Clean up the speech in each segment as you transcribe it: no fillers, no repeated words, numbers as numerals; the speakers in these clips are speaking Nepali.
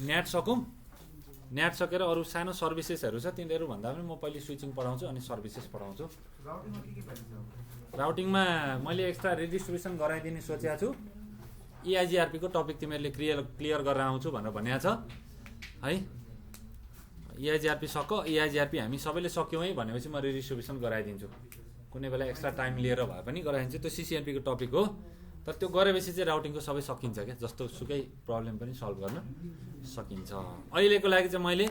नेट सकौँ, नेट सकेर अरू सानो सर्भिसेसहरू छ तिनीहरू भन्दा पनि म पहिले स्विचिङ पढाउँछु अनि सर्भिसेस पढाउँछु। राउटिङमा मैले एक्स्ट्रा रेडिस्ट्रिब्युसन गराइदिने सोचेको छु। EIGRP को टपिक तिमीहरूले क्लियर गरेर आउँछु भनेर भनेको छ है। EIGRP सक, EIGRP हामी सबैले सक्यौँ है भनेपछि म रेडिस्ट्रिब्युसन गराइदिन्छु। कुनै बेला एक्स्ट्रा टाइम लिएर भए पनि गराइदिन्छु। त्यो CCNP को टपिक हो, तर त्यो गरेपछि चाहिँ राउटिङको सबै सकिन्छ क्या, जस्तो सुकै प्रब्लम पनि सल्भ गर्न सकिन्छ। अहिलेको लागि चाहिँ मैले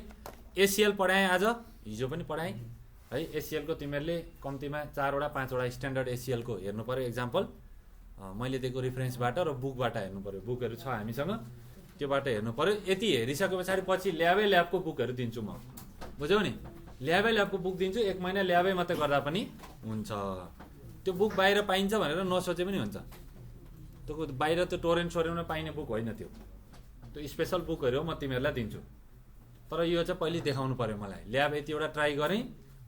ACL पढाएँ, आज हिजो पनि पढाएँ है। ACL को तिमीहरूले कम्तीमा 4वटा 5वटा स्ट्यान्डर्ड ACL को हेर्नु पर्यो एक्जाम्पल, मैले दिएको रिफरेन्सबाट र बुकबाट हेर्नु पर्यो। बुकहरू छ हामीसँग, त्योबाट हेर्नु पर्यो। यति हेरिसके पछाडि पछि ल्याबको बुकहरू दिन्छु म, बुझ्यौ नि। ल्याबको बुक दिन्छु, 1 महिना ल्याबै मात्रै गर्दा पनि हुन्छ। त्यो बुक बाहिर पाइन्छ भनेर नसोचे पनि हुन्छ। त्यो बाहिर त्यो टोरेन्टमा पाइने बुक होइन, त्यो स्पेसल बुकहरू हो, म तिमीहरूलाई दिन्छु। तर यो चाहिँ पहिले देखाउनु पर्यो मलाई, ल्याब यतिवटा ट्राई गरेँ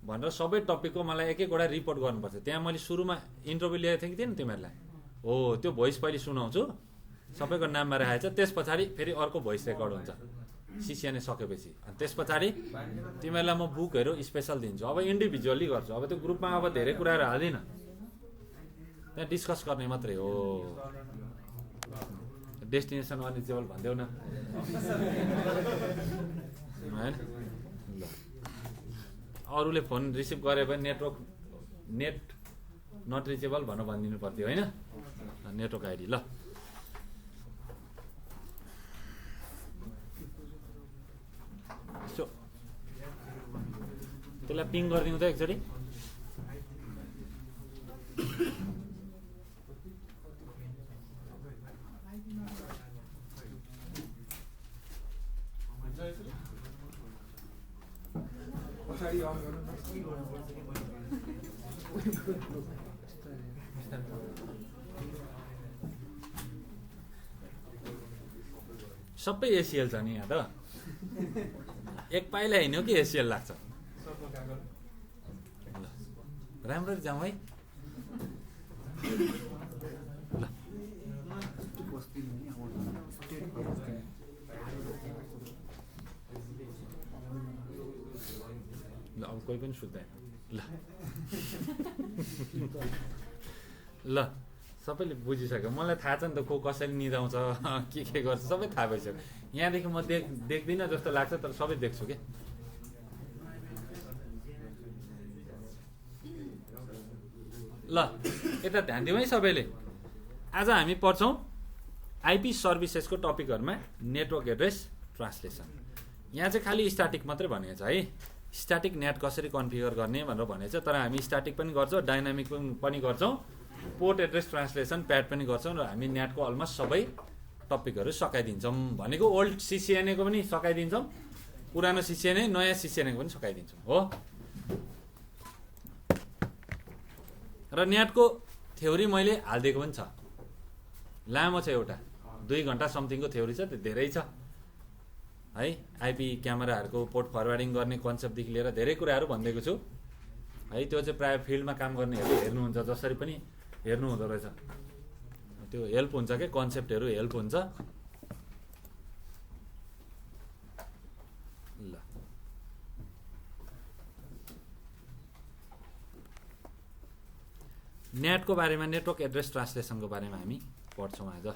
भनेर सबै टपिकको मलाई एक एकवटा रिपोर्ट गर्नुपर्छ। त्यहाँ मैले सुरुमा इन्टरभ्यू लिएको थिएँ कि थिएन तिमीहरूलाई, हो त्यो भोइस पहिले सुनाउँछु, सबैको नाममा राखेको छ। त्यस पछाडि फेरि अर्को भोइस रेकर्ड हुन्छ CCNA सकेपछि। अनि त्यस पछाडि तिमीहरूलाई म बुकहरू स्पेसल दिन्छु। अब इन्डिभिजुअली गर्छु, अब त्यो ग्रुपमा अब धेरै कुराहरू हाल्दिनँ, त्यहाँ डिस्कस गर्ने मात्रै हो। डेस्टिनेसन अनरिचेबल भनिदेऊ न होइन। ल अरूले फोन रिसिभ गरे भने नेट नट रिचेबल भनेर भनिदिनु पर्थ्यो होइन, नेटवर्क आइडी। ल त्यसलाई पिङ गरिदिउँ त एकचोटि। सबै ACL छ नि यहाँ त, एक पाइला हिँड्यो कि ACL लाग्छ। राम्ररी जाउँ है। ल अब कोही पनि सुत्दैन। ल सबैले बुझिसक्यो, मलाई थाहा छ नि त को कसरी निदाउँछ के गर्छ सबै थाहा भइसक्यो। यहाँदेखि म देख्दिनँ जस्तो लाग्छ, तर सबै देख्छु क्या। ल यता ध्यान दिउँ है सबैले। आज हामी पढ्छौँ IP सर्भिसेसको टपिकहरूमा नेटवर्क एड्रेस ट्रान्सलेसन। यहाँ चाहिँ खालि स्ट्याटिक मात्रै भनेको छ है, स्ट्याटिक नेट कसरी कन्फिगर गर्ने भनेर भनेको छ। तर हामी स्ट्याटिक पनि गर्छौँ, डाइनामिक पनि गर्छौँ, पोर्ट एड्रेस ट्रान्सलेसन प्याड पनि गर्छौँ, र हामी नेटको अलमोस्ट सबै टपिकहरू सकाइदिन्छौँ। भनेको ओल्ड CCNA को पनि सकाइदिन्छौँ, पुरानो CCNA नयाँ CCNA को पनि सकाइदिन्छौँ हो। र नेटको थ्योरी मैले हालिदिएको पनि छ, लामो छ, एउटा 2 घन्टा समथिङको थ्योरी छ, त्यो धेरै छ है। IP क्यामेराहरूको पोर्ट फरवार्डिङ गर्ने कन्सेप्टदेखि लिएर धेरै कुराहरू भनिदिएको छु है। त्यो चाहिँ प्रायः फिल्डमा काम गर्नेहरूले हेर्नुहुन्छ, जसरी पनि हेर्नु हुँदो रहेछ, त्यो हेल्प हुन्छ क्या, कन्सेप्टहरू हेल्प हुन्छ। ल नेटको बारेमा, नेटवर्क एड्रेस ट्रान्सलेसनको बारेमा हामी पढ्छौँ आज।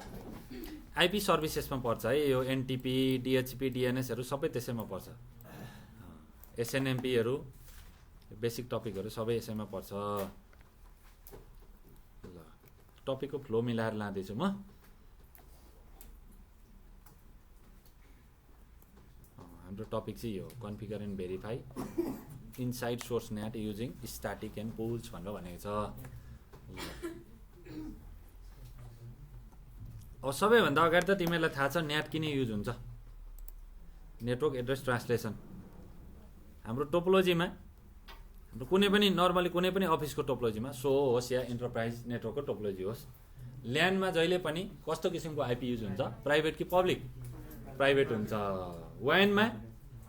IP सर्भिसेसमा पर्छ है, यो NTP, DHCP, DNSहरू सबै त्यसैमा पर्छ। SNMPहरू बेसिक टपिकहरू सबै यसैमा पर्छ। ल टपिकको फ्लो मिलाएर लाँदैछु म। हाम्रो टपिक चाहिँ यो configure and verify inside source NAT using static and pools भनेर भनेको छ। अब सबैभन्दा अगाडि त तिमीहरूलाई थाहा छ नेट किन युज हुन्छ, नेटवर्क एड्रेस ट्रान्सलेसन। हाम्रो टोपोलोजीमा, हाम्रो कुनै पनि नर्मली कुनै पनि अफिसको टोपोलोजीमा, सो होस् या इन्टरप्राइज नेटवर्कको टोपोलोजी होस्, ल्यान्डमा जहिले पनि कस्तो किसिमको IP युज हुन्छ, प्राइभेट कि पब्लिक? प्राइभेट हुन्छ। वाइनमा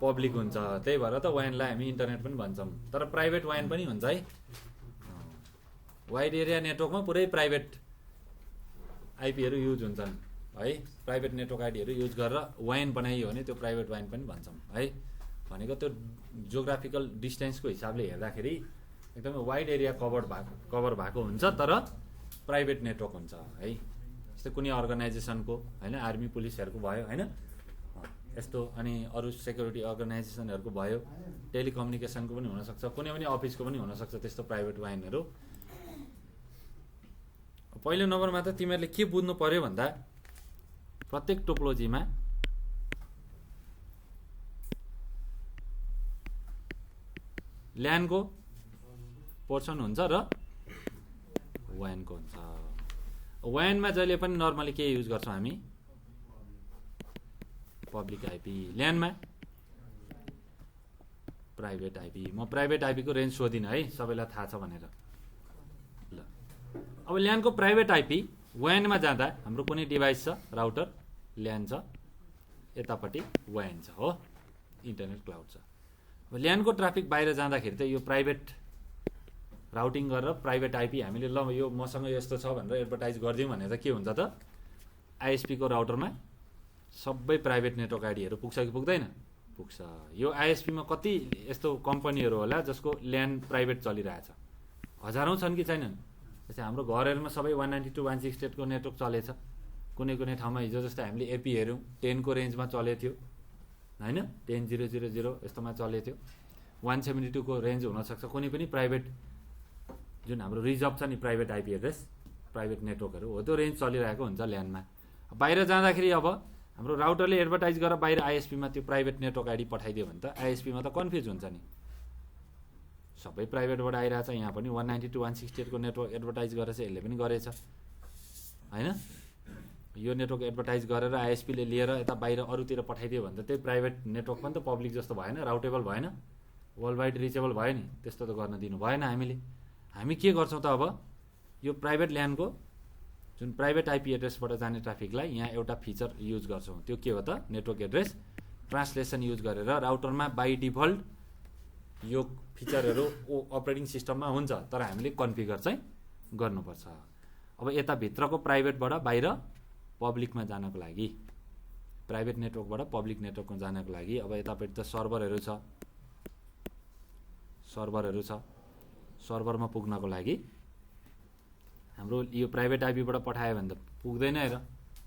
पब्लिक हुन्छ, त्यही भएर त वाइनलाई हामी इन्टरनेट पनि भन्छौँ, तर प्राइभेट वाइन पनि हुन्छ है। वाइड एरिया नेटवर्कमा पुरै प्राइभेट आइपीहरू युज हुन्छन्। है प्राइभेट नेटवर्क आइडीहरू युज गरेर वाइन बनाइयो भने त्यो प्राइभेट वाइन पनि भन्छौँ है। भनेको त्यो जियोग्राफिकल डिस्टेन्सको हिसाबले हेर्दाखेरि एकदमै वाइड एरिया कभर भएको हुन्छ तर प्राइभेट नेटवर्क हुन्छ है। जस्तै कुनै अर्गनाइजेसनको होइन आर्मी पुलिसहरूको भयो होइन यस्तो, अनि अरू सेक्युरिटी अर्गनाइजेसनहरूको भयो, टेलिकम्युनिकेसनको पनि हुनसक्छ, कुनै पनि अफिसको पनि हुनसक्छ त्यस्तो प्राइभेट वाइनहरू। पहिलो नम्बरमा त तिमीहरूले के बुझ्नु पर्यो भन्दा प्रत्येक टोपोलोजीमा ल्यानको पोर्सन हुन्छ र वाइनको हुन्छ। वाइनमा जहिले पनि नर्मली के युज गर्छौँ हामी पब्लिक आइपी, ल्यानमा प्राइभेट आइपी। म प्राइभेट आइपीको रेन्ज सोधिनँ है, सबैलाई थाहा छ भनेर। ल अब ल्यानको प्राइभेट आइपी वाइनमा जाँदा हाम्रो कुनै डिभाइस छ राउटर ल्यान छ, यतापट्टि वाइन छ हो इन्टरनेट क्लाउड छ। अब ल्यानको ट्राफिक बाहिर जाँदाखेरि त यो प्राइभेट राउटिङ गरेर प्राइभेट आइपी हामीले ल यो मसँग यस्तो छ भनेर एडभर्टाइज गरिदिउँ भने त के हुन्छ त आइएसपीको राउटरमा सबै प्राइभेट नेटवर्क आइडीहरू पुग्छ कि पुग्दैन? पुग्छ। यो आइएसपीमा कति यस्तो कम्पनीहरू होला जसको ल्यान प्राइभेट चलिरहेछ, हजारौँ छन् कि छैनन्? जस्तै हाम्रो घरहरूमा सबै 192.168को नेटवर्क चलेछ, कुनै कुनै ठाउँमा हिजो जस्तै हामीले एपी हेऱ्यौँ 10 को रेन्जमा चलेको थियो होइन, 10.0.0.0 यस्तोमा चलेको थियो। 172 को रेन्ज हुनसक्छ, कुनै पनि प्राइभेट जुन हाम्रो रिजर्भ छ नि प्राइभेट आइपी एड्रेस प्राइभेट नेटवर्कहरू हो त्यो रेन्ज चलिरहेको हुन्छ ल्यानमा। बाहिर जाँदाखेरि अब हाम्रो राउटरले एडभर्टाइज गरेर बाहिर आइएसपीमा त्यो प्राइभेट नेटवर्क आइडी पठाइदियो भने त आइएसपीमा त कन्फ्युज हुन्छ नि, सबै प्राइभेटबाट आइरहेछ। यहाँ पनि 192.168को नेटवर्क एडभर्टाइज गरेर चाहिँ यसले पनि गरेछ होइन। यो नेटवर्क एडभर्टाइज गरेर आइएसपीले लिएर यता बाहिर अरूतिर पठाइदियो भने त त्यही प्राइभेट नेटवर्क पनि त पब्लिक जस्तो भएन, राउटेबल भएन, वर्ल्ड वाइड रिचेबल भयो नि। त्यस्तो त गर्न दिनु भएन हामीले। हामी के गर्छौँ त अब यो प्राइभेट ल्यानको जुन प्राइभेट आइपी एड्रेसबाट जाने ट्राफिकलाई यहाँ एउटा फिचर युज गर्छौँ। त्यो के हो त नेटवर्क एड्रेस ट्रान्सलेसन युज गरेर राउटरमा बाई डिफल्ट यो फिचरहरू अपरेटिङ सिस्टममा हुन्छ तर हामीले कन्फिगर चाहिँ गर्नुपर्छ। अब यताभित्रको प्राइभेटबाट बाहिर पब्लिकमा जानको लागि, प्राइभेट नेटवर्कबाट पब्लिक नेटवर्कमा जानको लागि अब यतापट्टि त सर्भरहरू छ, सर्भरमा पुग्नको लागि हाम्रो यो प्राइभेट आइपीबाट पठायो भने त पुग्दैन र,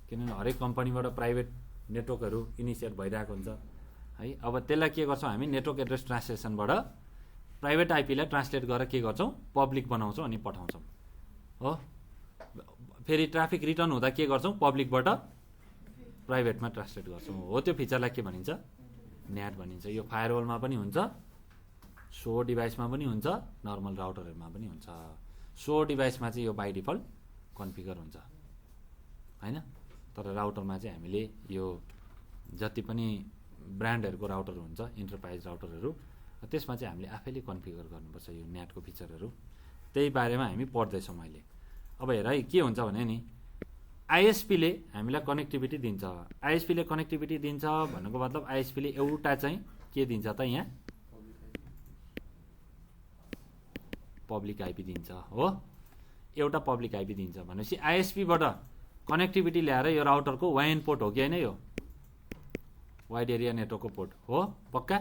किनभने हरेक कम्पनीबाट प्राइभेट नेटवर्कहरू इनिसिएट भइरहेको हुन्छ है। अब त्यसलाई के गर्छौँ हामी नेटवर्क एड्रेस ट्रान्सलेसनबाट प्राइभेट आइपीलाई ट्रान्सलेट गरेर के गर्छौँ पब्लिक बनाउँछौँ अनि पठाउँछौँ हो। फेरि ट्राफिक रिटर्न हुँदा के गर्छौँ पब्लिकबाट प्राइभेटमा ट्रान्सलेट गर्छौँ हो। त्यो फिचरलाई के भनिन्छ न्याट भनिन्छ। यो फायरवलमा पनि हुन्छ, सो डिभाइसमा पनि हुन्छ, नर्मल राउटरहरूमा पनि हुन्छ। सो डिभाइसमा चाहिँ यो बाई डिफल्ट कन्फिगर हुन्छ होइन, तर राउटरमा चाहिँ हामीले यो जति पनि ब्रान्डहरूको राउटर हुन्छ इन्टरप्राइज राउटरहरू त्यसमा चाहिँ हामीले आफैले कन्फिगर गर्नुपर्छ यो न्याटको फिचरहरू। त्यही बारेमा हामी पढ्दैछौँ अहिले। अब हेर है के हुन्छ भने नि आइएसपीले हामीलाई कनेक्टिभिटी दिन्छ। आइएसपीले कनेक्टिभिटी दिन्छ भन्नुको मतलब आइएसपीले एउटा चाहिँ के दिन्छ त यहाँ पब्लिक आइपी दिन्छ हो, एउटा पब्लिक आइपी दिन्छ भनेपछि आइएसपीबाट कनेक्टिभिटी ल्याएर यो राउटरको वाइन पोर्ट हो कि होइन, यो वाइड एरिया नेटवर्कको पोर्ट हो पक्का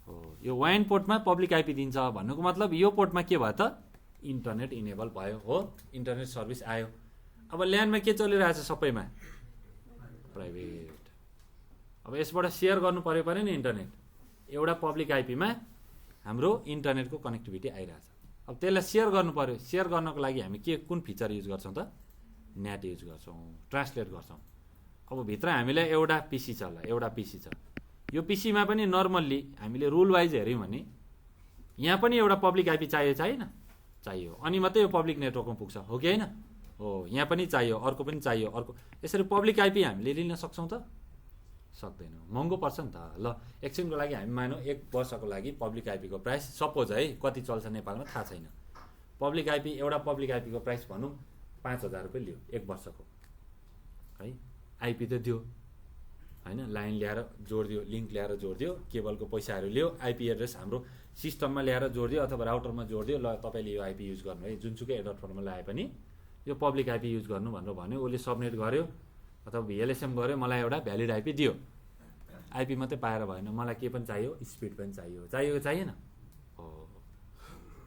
हो। यो वाइन पोर्टमा पब्लिक आइपी दिन्छ भन्नुको मतलब यो पोर्टमा के भयो त इन्टरनेट इनेबल भयो हो, इन्टरनेट सर्भिस आयो। अब ल्यानमा के चलिरहेछ सबैमा प्राइभेट। अब यसबाट सेयर गर्नु पर्यो नि इन्टरनेट, एउटा पब्लिक आइपीमा हाम्रो इन्टरनेटको कनेक्टिभिटी आइरहेछ। अब त्यसलाई सेयर गर्नु पर्यो, सेयर गर्नको लागि हामी के कुन फिचर युज गर्छौँ त न्याट युज गर्छौँ, ट्रान्सलेट गर्छौँ। अब भित्र हामीलाई एउटा पिसी छ, ल एउटा पिसी छ, यो पिसीमा पनि नर्मल्ली हामीले रुल वाइज हेऱ्यौँ भने यहाँ पनि एउटा पब्लिक आइपी चाहियो अनि मात्रै यो पब्लिक नेटवर्कमा पुग्छ हो कि होइन हो। यहाँ पनि चाहियो, अर्को पनि चाहियो, अर्को यसरी पब्लिक आइपी हामीले लिन सक्छौँ त सक्दैनौँ, महँगो पर्छ नि त। ल एकछिनको लागि हामी मानौँ 1 वर्षको लागि पब्लिक आइपीको प्राइस सपोज है कति चल्छ नेपालमा थाहा छैन, पब्लिक आइपी एउटा पब्लिक आइपीको प्राइस भनौँ 5,000 रुपियाँ लियो 1 वर्षको है। आइपी त दियो होइन, लाइन ल्याएर जोडिदियो, लिङ्क ल्याएर जोडिदियो, केबलको पैसाहरू लियो, आइपी एड्रेस हाम्रो सिस्टममा ल्याएर जोडिदियो अथवा राउटरमा जोडिदियो, ल तपाईँले यो आइपी युज गर्नु है, जुनसुकै एडप्टरमा लगाए पनि यो पब्लिक आइपी युज गर्नु भनेर भन्यो, उसले सबनेट गर्यो, अथवा VLSM गऱ्यो, मलाई एउटा भ्यालिड आइपी दियो। आइपी मात्रै पाएर भएन, मलाई के पनि चाहियो, स्पिड पनि चाहियो चाहिएन? हो,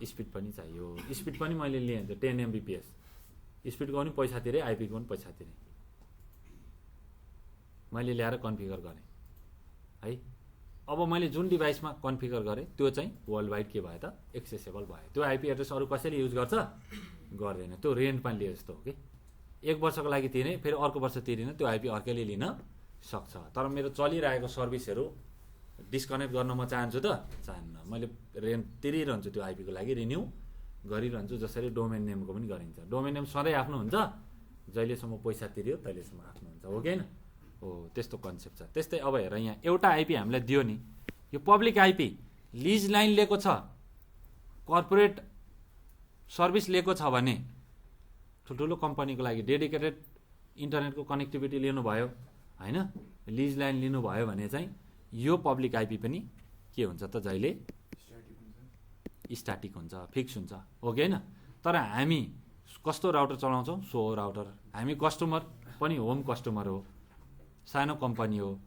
स्पिड पनि चाहियो। स्पिड पनि मैले लिएँ 10 Mbps, स्पिडको पनि पैसा तिरेँ, आइपीको पनि पैसा तिरेँ, मैले ल्याएर कन्फिगर गरेँ है। अब मैले जुन डिभाइसमा कन्फिगर गरेँ त्यो चाहिँ वर्ल्ड वाइड के भयो त, एक्सेसेबल भयो। त्यो आइपी एड्रेस अरू कसैले युज गर्छ? गर्दैन। त्यो रेन्टमा लिए जस्तो हो कि, 1 वर्षको लागि तिरेँ, फेरि अर्को वर्ष तिरिनँ, त्यो आइपी अर्कैले लिन सक्छ। तर मेरो चलिरहेको सर्भिसहरू डिस्कनेक्ट गर्न म चाहन्छु त? चाहन्न। मैले रेन्ट तिरिरहन्छु त्यो आइपीको लागि, रिन्यू गरिरहन्छु। जसरी डोमेन नेमको पनि गरिन्छ। डोमेन नेम सधैँ आफ्नो हुन्छ, जहिलेसम्म पैसा तिर्यो तहिलेसम्म आफ्नो हुन्छ, हो कि होइन? हो, त्यस्तो कन्सेप्ट छ। त्यस्तै अब हेर, यहाँ एउटा आइपी हामीलाई दियो नि, यो पब्लिक आइपी लिज लाइन लिएको छ, कर्पोरेट सर्भिस लिएको छ भने, ठुल्ठुलो कम्पनीको लागि डेडिकेटेड इन्टरनेटको कनेक्टिभिटी लिनुभयो होइन, लिज लाइन लिनुभयो भने चाहिँ यो पब्लिक आइपी पनि के हुन्छ त, जहिले स्ट्याटिक हुन्छ, फिक्स हुन्छ, हो कि होइन? तर हामी कस्तो राउटर चलाउँछौँ? So router. हामी कस्टमर पनि होम कस्टमर हो, सानो कम्पनी हो।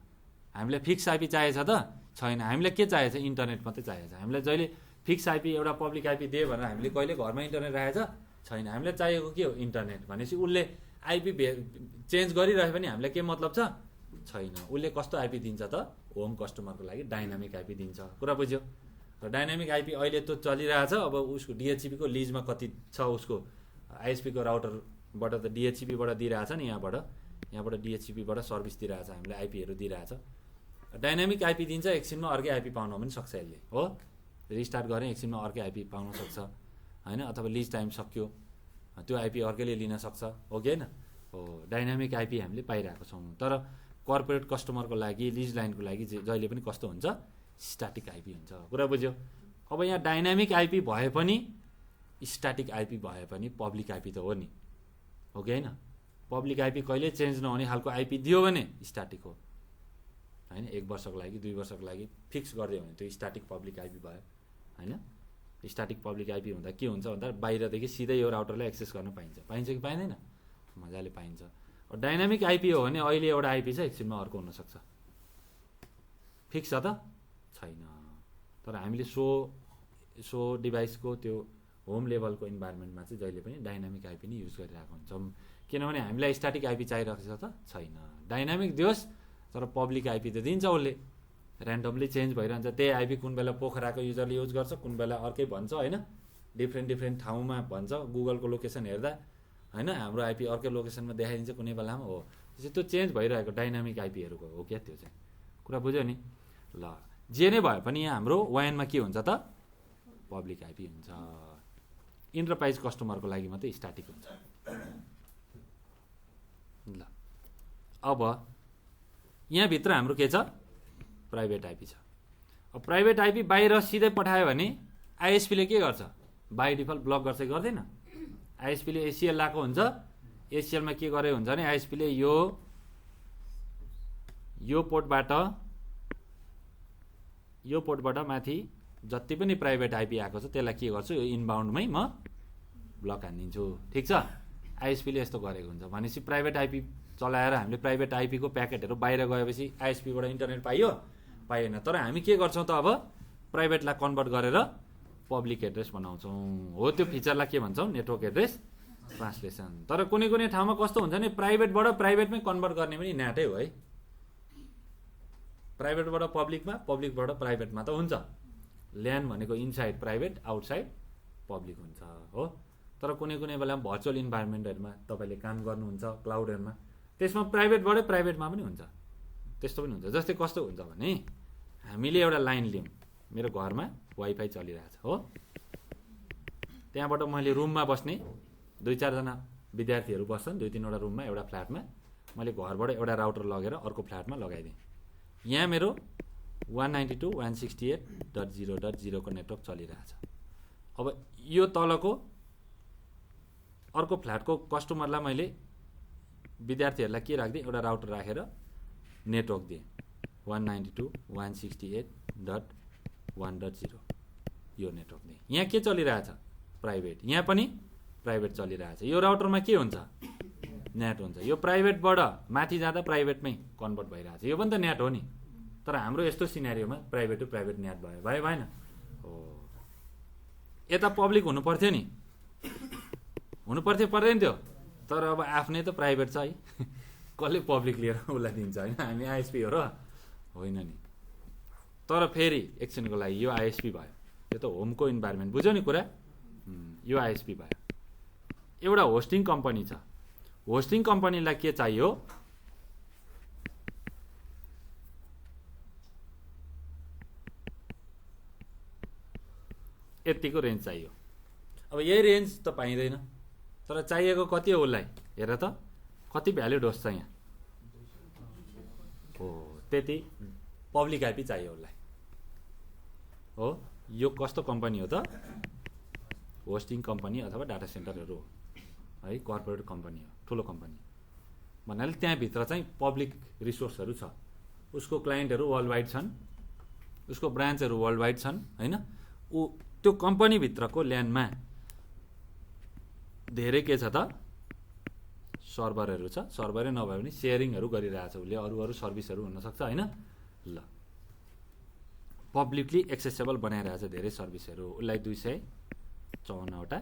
हामीलाई फिक्स आइपी चाहिएछ त? छैन। हामीलाई के चाहिएछ? इन्टरनेट मात्रै चाहिएछ। हामीलाई जहिले फिक्स आइपी एउटा पब्लिक आइपी दियो भनेर हामीले कहिले घरमा इन्टरनेट राखेछ? छैन। हामीलाई चाहिएको के हो? इन्टरनेट। भनेपछि उसले आइपी चेन्ज गरिरह्यो भने हामीलाई के मतलब छ? छैन। उसले कस्तो आइपी दिन्छ त? होम कस्टमरको लागि डाइनामिक आइपी दिन्छ। कुरा बुझ्यो? र डाइनामिक आइपी अहिले त चलिरहेछ। अब उसको डिएचसिपीको लिजमा कति छ, उसको आइएसपीको राउटरबाट त डिएचसिपीबाट दिइरहेछ नि, यहाँबाट डिएचसिपीबाट सर्भिस दिइरहेछ, हामीले आइपीहरू दिइरहेछ। डाइनामिक आइपी दिन्छ, एकछिनमा अर्कै आइपी पाउन पनि सक्छ यसले, हो। रिस्टार्ट गरेँ, एकछिनमा अर्कै आइपी पाउन सक्छ होइन, अथवा लिज टाइम सक्यो त्यो आइपी अर्कैले लिन सक्छ, हो कि होइन? हो, डाइनामिक आइपी हामीले पाइरहेको छौँ। तर कर्पोरेट कस्टमरको लागि, लिज लाइनको लागि जहिले पनि कस्तो हुन्छ? स्ट्याटिक आइपी हुन्छ। कुरा बुझ्यो? अब यहाँ डाइनामिक आइपी भए पनि, स्ट्याटिक आइपी भए पनि पब्लिक आइपी त हो नि, हो कि होइन? पब्लिक आइपी कहिले चेन्ज नहुने खालको आइपी दियो भने स्ट्याटिक हो होइन। 1 वर्षको लागि, 2 वर्षको लागि फिक्स गरिदियो भने त्यो स्ट्याटिक पब्लिक आइपी भयो होइन। स्ट्याटिक पब्लिक आइपी हुँदा के हुन्छ भन्दा बाहिरदेखि सिधै यो राउटरलाई एक्सेस गर्न पाइन्छ कि पाइँदैन? मजाले पाइन्छ। डाइनामिक आइपी हो भने अहिले एउटा आइपी छ, एकछिनमा अर्को हुनसक्छ। फिक्स छ त? छैन। तर हामीले सो डिभाइसको त्यो होम लेभलको इन्भाइरोमेन्टमा चाहिँ जहिले पनि डाइनामिक आइपी नै युज गरिरहेको हुन्छौँ। किनभने हामीलाई स्ट्याटिक आइपी चाहिरहेको छ त? छैन। डाइनामिक दियोस् तर पब्लिक आइपी त दिन्छ उसले, ऱ्यान्डमली चेन्ज भइरहन्छ। त्यही आइपी कुन बेला पोखराको युजरले युज गर्छ, कुन बेला अर्कै भन्छ होइन, डिफ्रेन्ट ठाउँमा भन्छ। गुगलको लोकेसन हेर्दा होइन हाम्रो आइपी अर्कै लोकेसनमा देखाइदिन्छ कुनै बेलामा, हो। त्यसै त्यो चेन्ज भइरहेको डाइनामिक आइपीहरूको हो क्या त्यो चाहिँ। कुरा बुझ्यो नि? ल, जे नै भए पनि यहाँ हाम्रो वाइनमा के हुन्छ त? पब्लिक आइपी हुन्छ। इन्टरप्राइज कस्टमरको लागि मात्रै स्ट्याटिक हुन्छ। ल, अब यहाँभित्र हाम्रो के छ? प्राइभेट आइपी छ। अब प्राइभेट आइपी बाहिर सिधै पठायो भने आइएसपीले के गर्छ? बाई डिफल्ट ब्लक गर्छ कि गर्दैन? आइएसपीले एसिएल लाएको हुन्छ। एसिएलमा के गरे हुन्छ भने आइएसपीले यो पोर्टबाट माथि जति पनि प्राइभेट आइपी आएको छ त्यसलाई के गर्छु? यो इनबाउन्डमै म ब्लक हानिदिन्छु। ठिक छ? आइएसपीले यस्तो गरेको हुन्छ। भनेपछि प्राइभेट आइपी चलाएर हामीले प्राइभेट आइपीको प्याकेटहरू बाहिर गएपछि आइएसपीबाट इन्टरनेट पाइएन। तर हामी के गर्छौँ त? अब प्राइभेटलाई कन्भर्ट गरेर पब्लिक एड्रेस बनाउँछौँ। हो, त्यो फिचरलाई के भन्छौँ? Network address translation. तर कुनै ठाउँमा कस्तो हुन्छ नि, प्राइभेटबाट प्राइभेटमै कन्भर्ट गर्ने पनि न्याटै हो है। प्राइभेटबाट पब्लिकमा, पब्लिकबाट प्राइभेटमा त हुन्छ। ल्यान भनेको इनसाइड प्राइभेट, आउटसाइड पब्लिक हुन्छ, हो। तर कुनै बेला भर्चुअल इन्भाइरोमेन्टहरूमा तपाईँले काम गर्नुहुन्छ, क्लाउडहरूमा, त्यसमा प्राइभेटबाटै प्राइभेटमा पनि हुन्छ। त्यस्तो पनि हुन्छ। जस्तै कस्तो हुन्छ भने हामीले एउटा लाइन लियौँ, मेरो घरमा वाइफाई चलिरहेछ, हो। त्यहाँबाट मैले रुममा बस्ने 2-4 जना विद्यार्थीहरू बस्छन्, 2-3वटा रुममा एउटा फ्ल्याटमा। मैले घरबाट एउटा राउटर लगेर अर्को फ्ल्याटमा लगाइदिएँ। यहाँ मेरो 192.168.0.0 को नेटवर्क चलिरहेछ। अब यो तलको अर्को फ्ल्याटको कस्टमरलाई मैले विद्यार्थीहरूलाई के राखिदिएँ? एउटा राउटर राखेर नेटवर्क दिएँ 192.168.1.0 यो नेटवर्क दिएँ। यहाँ के चलिरहेछ? प्राइभेट। यहाँ पनि प्राइभेट चलिरहेछ। यो राउटरमा के हुन्छ? नेट हुन्छ। यो प्राइभेटबाट माथि जाँदा प्राइभेटमै कन्भर्ट भइरहेछ, यो पनि त नेट हो नि। तर हाम्रो यस्तो सिनेरियोमा प्राइभेट टु प्राइभेट नेट भयो, भएन हो। यता पब्लिक हुनु पर्थ्यो नि, हुनु पर्थ्यो पर्दैन थियो। तर अब आफ्नै त प्राइभेट छ है, कसले पब्लिक लिएर उसलाई दिन्छ होइन, हामी आइएसपी हो र होइन नि। तर फेरि एकछिनको लागि यो आइएसपी भयो, यो त होमको इन्भाइरोमेन्ट, बुझ्यौ नि कुरा। यो आइएसपी भयो। एउटा होस्टिङ कम्पनी छ, होस्टिङ कम्पनीलाई के चाहियो, यतिको रेन्ज चाहियो। अब यही रेन्ज त पाइँदैन, तर चाहिएको कति हो उसलाई, हेर त कति भ्याल्यु डोज छ यहाँ हो, त्यति पब्लिक आइपी चाहियो उसलाई हो। यो कस्तो कम्पनी हो त, होस्टिङ कम्पनी अथवा डाटा सेन्टरहरू हो है, कर्पोरेट कम्पनी हो, ठुलो कम्पनी भन्नाले त्यहाँभित्र चाहिँ पब्लिक रिसोर्सहरू छ, उसको क्लाइन्टहरू वर्ल्ड वाइड छन्, उसको ब्रान्चहरू वर्ल्ड वाइड छन् होइन। ऊ त्यो कम्पनीभित्रको ल्यान्डमा धेरै के छ त, सर्भरहरू छ, सर्भरै नभए पनि सेयरिङहरू गरिरहेछ उसले, अरू सर्भिसहरू हुनसक्छ होइन। ल पब्लिकली एक्सेसेबल बनाइरहेछ धेरै सर्भिसहरू, उसलाई 254वटा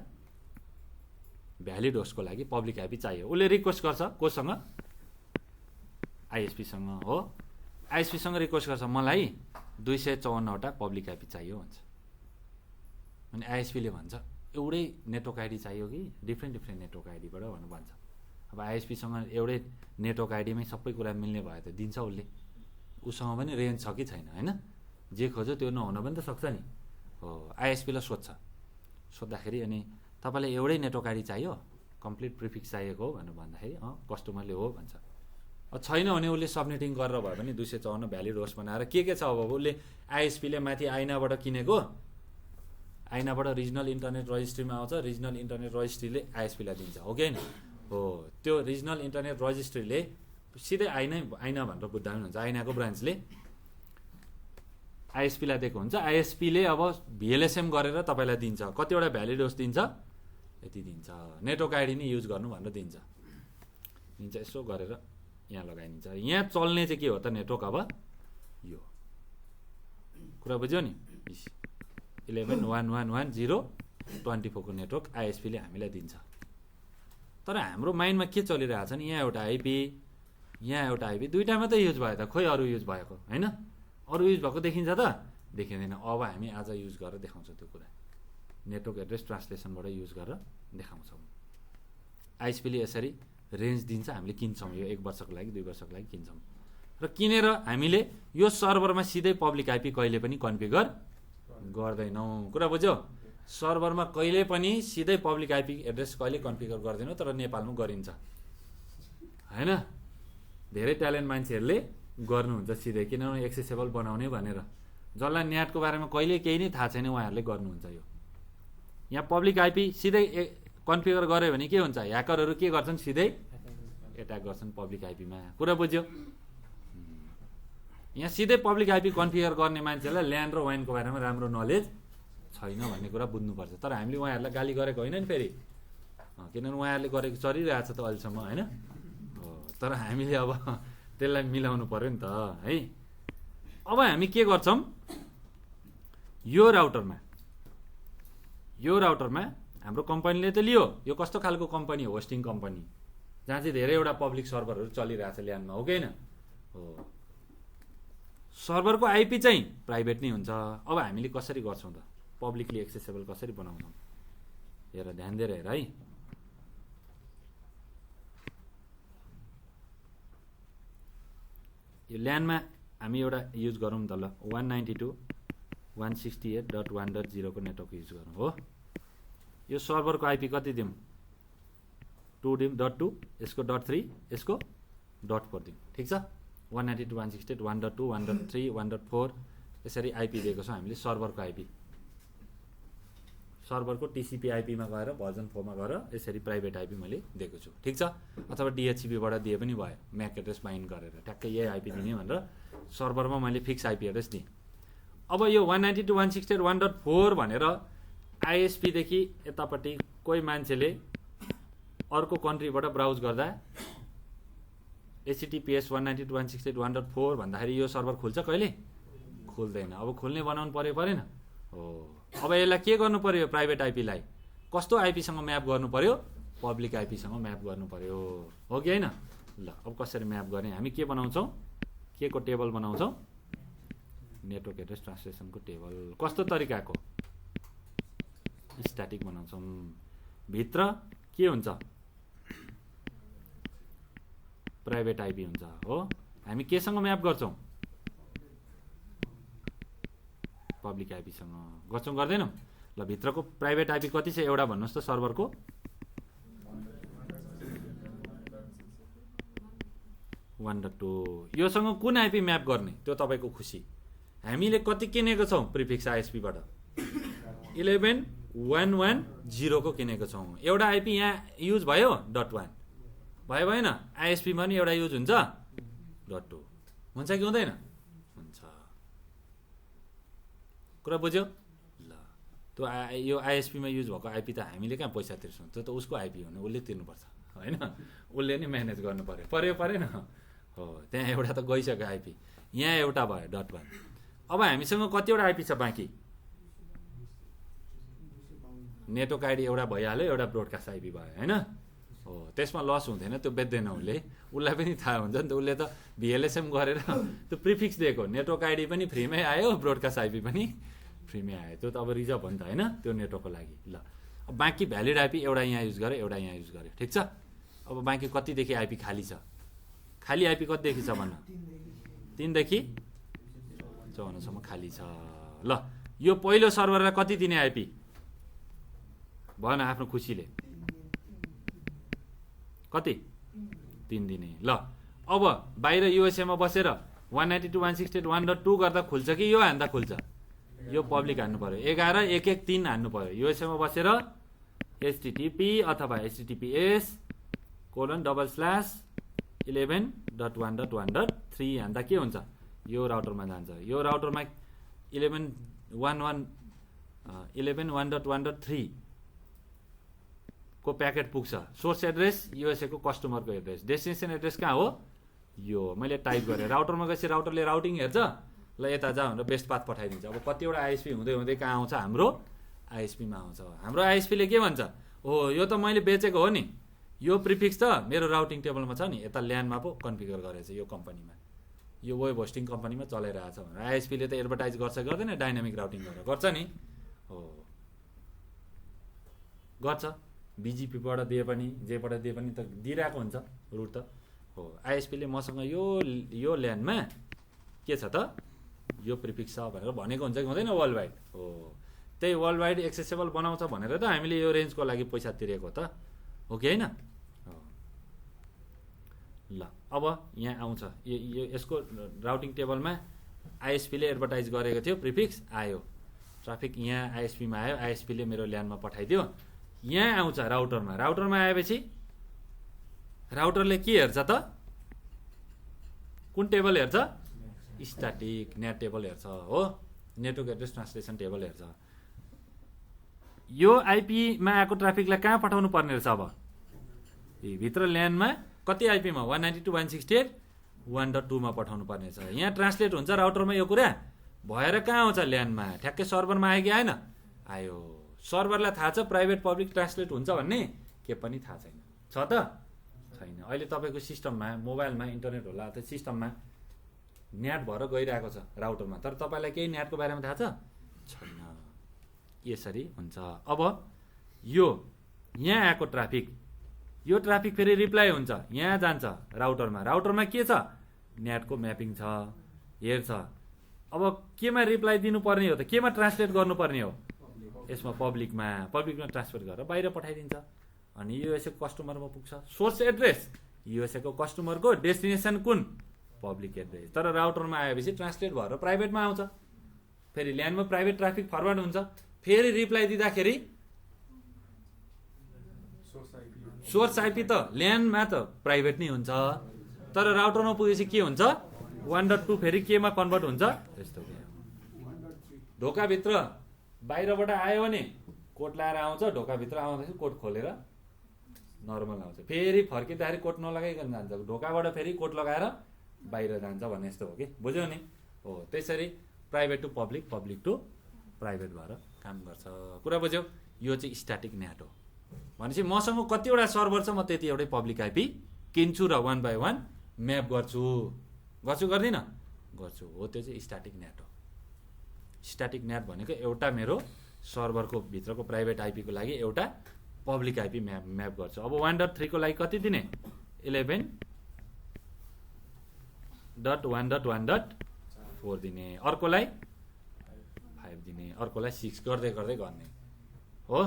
भ्यालिड होस्टको लागि पब्लिक आइपी चाहियो। उसले रिक्वेस्ट गर्छ कोसँग, आइएसपीसँग हो। आइएसपीसँग रिक्वेस्ट गर्छ मलाई 254वटा पब्लिक आइपी चाहियो भन्छ। अनि आइएसपीले भन्छ एउटै नेटवर्क आइडी चाहियो कि डिफ्रेन्ट नेटवर्क आइडीबाट भन्नु भन्छ। अब आइएसपीसँग एउटै नेटवर्क आइडीमै सबै कुरा मिल्ने भयो त दिन्छ उसले, उसँग पनि रेन्ज छ कि छैन होइन, जे खोज्यो त्यो नहुन पनि त सक्छ नि हो। आइएसपीलाई सोध्छ, सोद्धाखेरि अनि तपाईँलाई एउटै नेटवर्क आइडी चाहियो, कम्प्लिट प्रिफिक्स चाहिएको हो भनेर भन्दाखेरि कस्टमरले हो भन्छ। छैन भने उसले सबनेटिङ गरेर भयो भने 254 भ्यालिड होस्ट बनाएर के छ। अब उसले आइएसपीले माथि आइनाबाट किनेको, आइनाबाट रिजनल इन्टरनेट रजिस्ट्रीमा आउँछ, रिजनल इन्टरनेट रजिस्ट्रीले आइएसपीलाई दिन्छ हो कि होइन हो। त्यो रिजनल इन्टरनेट रजिस्ट्रीले सिधै आइना भनेर बुझ्दा पनि हुन्छ, आइनाको ब्रान्चले आइएसपीलाई दिएको हुन्छ। आइएसपीले अब भिएलएसएम गरेर तपाईँलाई दिन्छ, कतिवटा भ्यालिड होस्ट दिन्छ, यति दिन्छ, नेटवर्क आइडी नै युज गर्नु भनेर दिन्छ। यसो गरेर यहाँ लगाइदिन्छ। यहाँ चल्ने चाहिँ के हो त नेटवर्क, अब यो कुरा बुझ्यो नि, 11.1.1.0.24 को नेटवर्क आइएसपीले हामीलाई दिन्छ। तर हाम्रो माइन्डमा के चलिरहेछ नि, यहाँ एउटा आइपी, यहाँ एउटा आइपी, दुईवटा मात्रै युज भयो त, खोइ अरू युज भएको होइन, अरू युज भएको देखिन्छ त, देखिँदैन। अब हामी आज युज गरेर देखाउँछौँ त्यो कुरा, नेटवर्क एड्रेस ट्रान्सलेसनबाट युज गरेर देखाउँछौँ। आइएसपीले यसरी रेन्ज दिन्छ, हामीले किन्छौँ, यो 1 वर्षको लागि 2 वर्षको लागि किन्छौँ। र किनेर हामीले यो सर्भरमा सिधै पब्लिक आइपी कहिले पनि कन्फिगर गर्दैनौँ, कुरा बुझ्यो। सर्भरमा कहिले पनि सिधै पब्लिक आइपी एड्रेस कहिले कन्फिगर गर्दैनौँ, तर नेपालमा गरिन्छ होइन। धेरै ट्यालेन्ट मान्छेहरूले गर्नुहुन्छ सिधै, किनभने एक्सेसेबल बनाउने भनेर। जसलाई नेटको बारेमा कहिले केही नै थाहा छैन उहाँहरूले गर्नुहुन्छ यो। यहाँ पब्लिक आइपी सिधै कन्फिगर गऱ्यो भने के हुन्छ, ह्याकरहरू के गर्छन्, सिधै एट्याक गर्छन् पब्लिक आइपीमा, कुरा बुझ्यो। यहाँ सिधै पब्लिक आइपी कन्फिगर गर्ने मान्छेलाई ल्यान्ड र वाइनको बारेमा राम्रो नलेज छैन भन्ने कुरा बुझ्नुपर्छ। तर हामीले उहाँहरूलाई गाली गरेको होइन नि फेरि, किनभने उहाँहरूले गरेको चलिरहेछ त अहिलेसम्म होइन। तर हामीले अब त्यसलाई मिलाउनु पर्यो नि त है। अब हामी के गर्छौँ, यो राउटरमा हाम्रो कम्पनीले त लियो, यो कस्तो खालको कम्पनी हो, होस्टिङ कम्पनी, जहाँ चाहिँ धेरैवटा पब्लिक सर्भरहरू चलिरहेछ ल्यान्डमा हो कि होइन हो। सर्भरको आइपी चाहिँ प्राइभेट नै हुन्छ। अब हामीले कसरी गर्छौँ त, पब्लिकली एक्सेसेबल कसरी बनाउँछौँ, हेर ध्यान दिएर हेर है। यो ल्यान्डमा हामी एउटा युज गरौँ त, ल 192.168.1.0 को नेटवर्क युज गरौँ हो। यो सर्भरको आइपी कति दिउँ, 2.2, यसको .3, यसको .4 दिउँ, ठिक छ। 192.168.1.2, 1.3, 1.4 यसरी आइपी दिएको छ हामीले। सर्भरको आइपी, सर्भरको टिसिपी आइपीमा गएर भर्जन 4 मा गएर यसरी प्राइभेट आइपी मैले दिएको छु, ठिक छ। अथवा डिएचसिपीबाट दिए पनि भयो, म्याक एड्रेस बाइन्ड गरेर ठ्याक्कै यही आइपी दिने भनेर सर्भरमा मैले फिक्स आइपी एड्रेस दिएँ। अब यो 192.168.1.4 भनेर आइएसपीदेखि यतापट्टि कोही मान्छेले अर्को कन्ट्रीबाट ब्राउज गर्दा HTTPS 192.168.1.4 भन्दाखेरि यो सर्भर खुल्छ कहिले? खुल्दैन। अब खुल्ने बनाउनु परेन हो। अब यसलाई के गर्नु पर्यो? प्राइभेट आइपीलाई कस्तो आइपीसँग म्याप गर्नु पर्यो? पब्लिक आइपीसँग म्याप गर्नु पर्यो, हो कि होइन? ल अब कसरी म्याप गर्ने? हामी के बनाउँछौँ? के को टेबल बनाउँछौँ? नेटवर्क एड्रेस ट्रान्सलेसनको टेबल। कस्तो तरिकाको? स्ट्याटिक बनाउँछौँ। भित्र के हुन्छ? प्राइभेट आइपी हुन्छ हो। हामी केसँग म्याप गर्छौँ? पब्लिक आइपीसँग गर्छौँ, गर्दैनौँ? ल भित्रको प्राइभेट आइपी कति छ एउटा भन्नुहोस् त सर्भरको? 1.2। योसँग कुन आइपी म्याप गर्ने त्यो तपाईँको खुसी। हामीले कति किनेको छौँ प्रिफिक्स आइएसपीबाट? 11.110 को किनेको छौँ। एउटा आइपी यहाँ युज भयो .1 भयो भएन? आइएसपीमा पनि एउटा युज हुन्छ .2 हुन्छ कि हुँदैन? हुन्छ। कुरा बुझ्यो? ल त्यो यो आइएसपीमा युज भएको आइपी त हामीले कहाँ पैसा तिर्छौँ? त्यो त उसको आइपी हो नि, उसले तिर्नुपर्छ होइन? उसले नि म्यानेज गर्नु पर्यो परेन हो। त्यहाँ एउटा त गइसक्यो आइपी, यहाँ एउटा भयो .1। अब हामीसँग कतिवटा आइपी छ बाँकी? नेटवर्क आइडी एउटा भइहाल्यो, एउटा ब्रोडकास्ट आइपी भयो होइन? हो त्यसमा लस हुँदैन, त्यो बेच्दैन उसलाई पनि थाहा हुन्छ नि त। उसले त VLSM गरेर त्यो प्रिफिक्स दिएको, नेटवर्क आइडी पनि फ्रीमै आयो, ब्रोडकास्ट आइपी पनि फ्रीमै आयो। त्यो त अब रिजर्भ हो नि त होइन त्यो नेटवर्कको लागि। ल अब बाँकी भ्यालिड आइपी एउटा यहाँ युज गर्यो, एउटा यहाँ युज गर्यो, ठिक छ? अब बाँकी कतिदेखि आइपी खाली छ? खाली आइपी कतिदेखि छ भन्न? 3 देखि 54 सम्म खाली छ। ल यो पहिलो सर्भरलाई कति दिने आइपी भन आफ्नो खुसीले? कति? 3 दिने। ल अब बाहिर युएसएमा बसेर 192.168.1.2 गर्दा खुल्छ कि यो हान्दा खुल्छ? यो पब्लिक हान्नु पर्यो। 11.1.1.3 हान्नु पर्यो। युएसएमा बसेर HTTP अथवा HTTPS:/11.1.1.3 हान्दा के हुन्छ? यो राउटरमा जान्छ। यो राउटरमा 11.1.1.3 को प्याकेट पुग्छ। सोर्स एड्रेस युएसए को कस्टमरको एड्रेस, डेस्टिनेसन एड्रेस कहाँ हो? यो मैले टाइप गरेँ। राउटरमा गएपछि राउटरले राउटिङ हेर्छ, ल यता जा भनेर बेस्ट पाथ पठाइदिन्छ। अब कतिवटा आइएसपी हुँदै हुँदै कहाँ आउँछ? हाम्रो आइएसपीमा आउँछ। हाम्रो आइएसपीले के भन्छ? हो यो त मैले बेचेको हो नि, यो प्रिफिक्स त मेरो राउटिङ टेबलमा छ नि, यता ल्यानमा पो कन्फिगर गरेछ यो कम्पनीमा, यो वेब होस्टिङ कम्पनीमा चलाइरहेछ भनेर। आइएसपीले त एडभर्टाइज गर्छ गर्दैन? डाइनामिक राउटिङ गरेर गर्छ नि हो, गर्छ। बिजिपीबाट दिए पनि जेबाट दिए पनि त दिइरहेको हुन्छ रुट त हो। आइएसपीले मसँग यो ल्यान्डमा के छ त, यो प्रिफिक्स छ भनेर भनेको हुन्छ कि हुँदैन? वर्ल्ड वाइड हो। त्यही वर्ल्ड वाइड एक्सेसेबल बनाउँछ भनेर त हामीले यो रेन्जको लागि पैसा तिरेको त हो कि होइन? ल अब यहाँ आउँछ यसको राउटिङ टेबलमा आइएसपीले एडभर्टाइज गरेको थियो, प्रिफिक्स आयो, ट्राफिक यहाँ आइएसपीमा आयो, आइएसपीले मेरो ल्यान्डमा पठाइदियो। यहाँ आउँछ राउटरमा। राउटरमा आएपछि राउटरले के हेर्छ त? कुन टेबल हेर्छ? स्ट्याटिक नेट टेबल हेर्छ हो, नेटवर्क एड्रेस ट्रान्सलेसन टेबल हेर्छ। यो आइपीमा आएको ट्राफिकलाई कहाँ पठाउनु पर्ने रहेछ? अब भित्र ल्यान्डमा कति आइपीमा? 192.168.1.2 मा पठाउनु पर्ने छ। यहाँ ट्रान्सलेट हुन्छ राउटरमा यो कुरा भएर कहाँ आउँछ? ल्यान्डमा। ठ्याक्कै सर्भरमा आयो कि आएन? आयो। सर्भरलाई थाहा छ प्राइभेट पब्लिक ट्रान्सलेट हुन्छ भन्ने? के पनि थाहा छैन। छ त? छैन। अहिले तपाईँको सिस्टममा, मोबाइलमा इन्टरनेट होला त सिस्टममा नेट भएर गइरहेको छ राउटरमा, तर तपाईँलाई केही नेटको बारेमा थाहा छ? छैन। यसरी हुन्छ। अब यो यहाँ आएको ट्राफिक, यो ट्राफिक फेरि रिप्लाई हुन्छ, यहाँ जान्छ राउटरमा। राउटरमा के छ? नेटको म्यापिङ छ, हेर्छ। अब केमा रिप्लाई दिनुपर्ने हो त? केमा ट्रान्सलेट गर्नुपर्ने हो? यसमा पब्लिकमा ट्रान्सफर गरेर बाहिर पठाइदिन्छ अनि युएसए को कस्टमरमा पुग्छ। सोर्स एड्रेस युएसए को कस्टमरको, डेस्टिनेसन कुन? Public address. तर राउटरमा आएपछि ट्रान्सलेट भएर प्राइभेटमा आउँछ। फेरि ल्यान्डमा प्राइभेट ट्राफिक फरवर्ड हुन्छ, फेरि रिप्लाई दिँदाखेरि सोर्स आइपी त ल्यान्डमा त प्राइभेट नै हुन्छ, तर राउटरमा पुगेपछि के हुन्छ? 1.2 फेरि केमा कन्भर्ट हुन्छ? यस्तो ढोकाभित्र बाहिरबाट आयो भने कोड लाएर आउँछ, ढोकाभित्र आउँदाखेरि कोड खोलेर नर्मल आउँछ, फेरि फर्किँदाखेरि कोट नलगाइकन जान्छ, ढोकाबाट फेरि कोट लगाएर बाहिर जान्छ भन्ने यस्तो हो कि, बुझ्यौ नि? हो, त्यसरी private to public, public to private भएर काम गर्छ। कुरा बुझ्यौ? यो चाहिँ स्ट्याटिक नेट हो। भनेपछि मसँग कतिवटा सर्भर छ, म त्यति एउटै पब्लिक आइपी किन्छु र 1 by 1 म्याप गर्छु गर्दिनँ? गर्छु। हो, त्यो चाहिँ स्ट्याटिक नेट हो। स्ट्याटिक नेट भनेको एउटा मेरो सर्भरको भित्रको प्राइभेट आइपीको लागि एउटा पब्लिक आइपी म्याप गर्छु। अब 1.3 को लागि कति दिने? 11.1.1.4 दिने, अर्कोलाई 5 दिने, अर्कोलाई 6 गर्दै गर्दै गर्ने हो।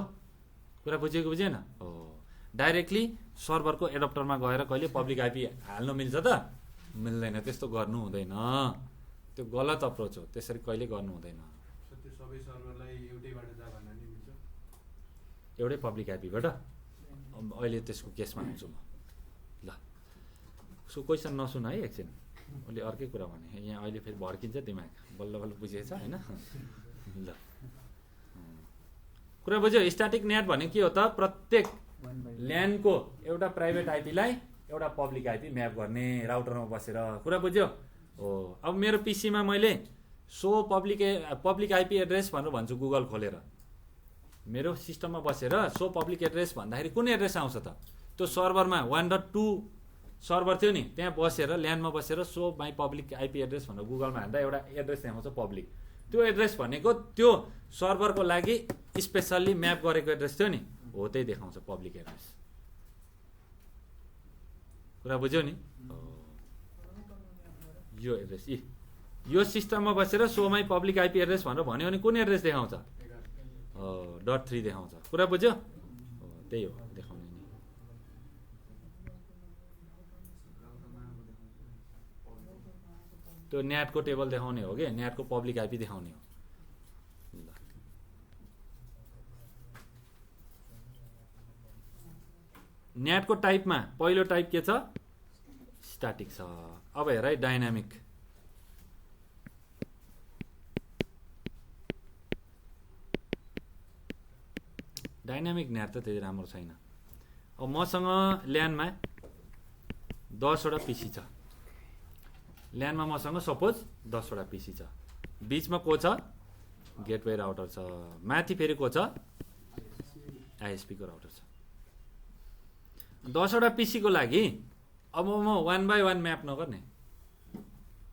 कुरा बुझेन? हो। डाइरेक्टली सर्भरको एडप्टरमा गएर कहिले पब्लिक आइपी हाल्नु मिल्छ त? मिल्दैन, त्यस्तो गर्नु हुँदैन। त्यो गलत अप्रोच हो, त्यसरी कहिले गर्नु हुँदैन। त्यो सबै सर्भरलाई एउटैबाट जा भन्न नि मिल्छ? एउटै पब्लिक आइपीबाट अहिले त्यसको केसमा आउँछु म। ल, उसको क्वेसन नसुन है एकछिन, उसले अर्कै कुरा भने यहाँ अहिले फेरि भड्किन्छ दिमाग, बल्ल बल्ल बुझेछ होइन? ल, कुरा बुझ्यो? स्ट्याटिक नेट भनेको के हो त? प्रत्येक ल्यानको एउटा प्राइभेट आइपीलाई एउटा पब्लिक आइपी म्याप गर्ने राउटरमा बसेर। कुरा बुझ्यो? हो। अब मेरो पिसीमा मैले सो पब्लिक आइपी एड्रेस भनेर भन्छु गुगल खोलेर, मेरो सिस्टममा बसेर सो पब्लिक एड्रेस भन्दाखेरि कुन एड्रेस आउँछ त? त्यो सर्भरमा 1.2 सर्भर थियो नि, त्यहाँ बसेर ल्यान्डमा बसेर so my public IP address भनेर गुगलमा हान्दा एउटा एड्रेस देखाउँछ पब्लिक। त्यो एड्रेस भनेको त्यो सर्भरको लागि स्पेसल्ली म्याप गरेको एड्रेस थियो नि, हो, त्यही देखाउँछ पब्लिक एड्रेस। कुरा बुझ्यौ नि? यो एड्रेस यो सिस्टममा बसेर so my public IP address भनेर भन्यो भने कुन एड्रेस देखाउँछ? .3 देखाउँछ। कुरा बुझ्यो? त्यही हो देखाउने नि। त्यो न्याटको टेबल देखाउने हो कि न्याटको पब्लिक आइपी देखाउने हो। ल, न्याटको टाइपमा पहिलो टाइप के छ? स्ट्याटिक छ। अब हेर है, डाइनामिक। डाइनामिक नेट त त्यति राम्रो छैन। अब मसँग ल्यानमा 10 वटा पिसी छ, ल्यानमा मसँग सपोज 10 वटा पिसी छ, बिचमा को छ? गेटवे राउटर छ, माथि फेरि को छ? आइएसपी को राउटर छ। 10 वटा पिसी को लागि अब म 1 by 1 म्याप नगर्ने,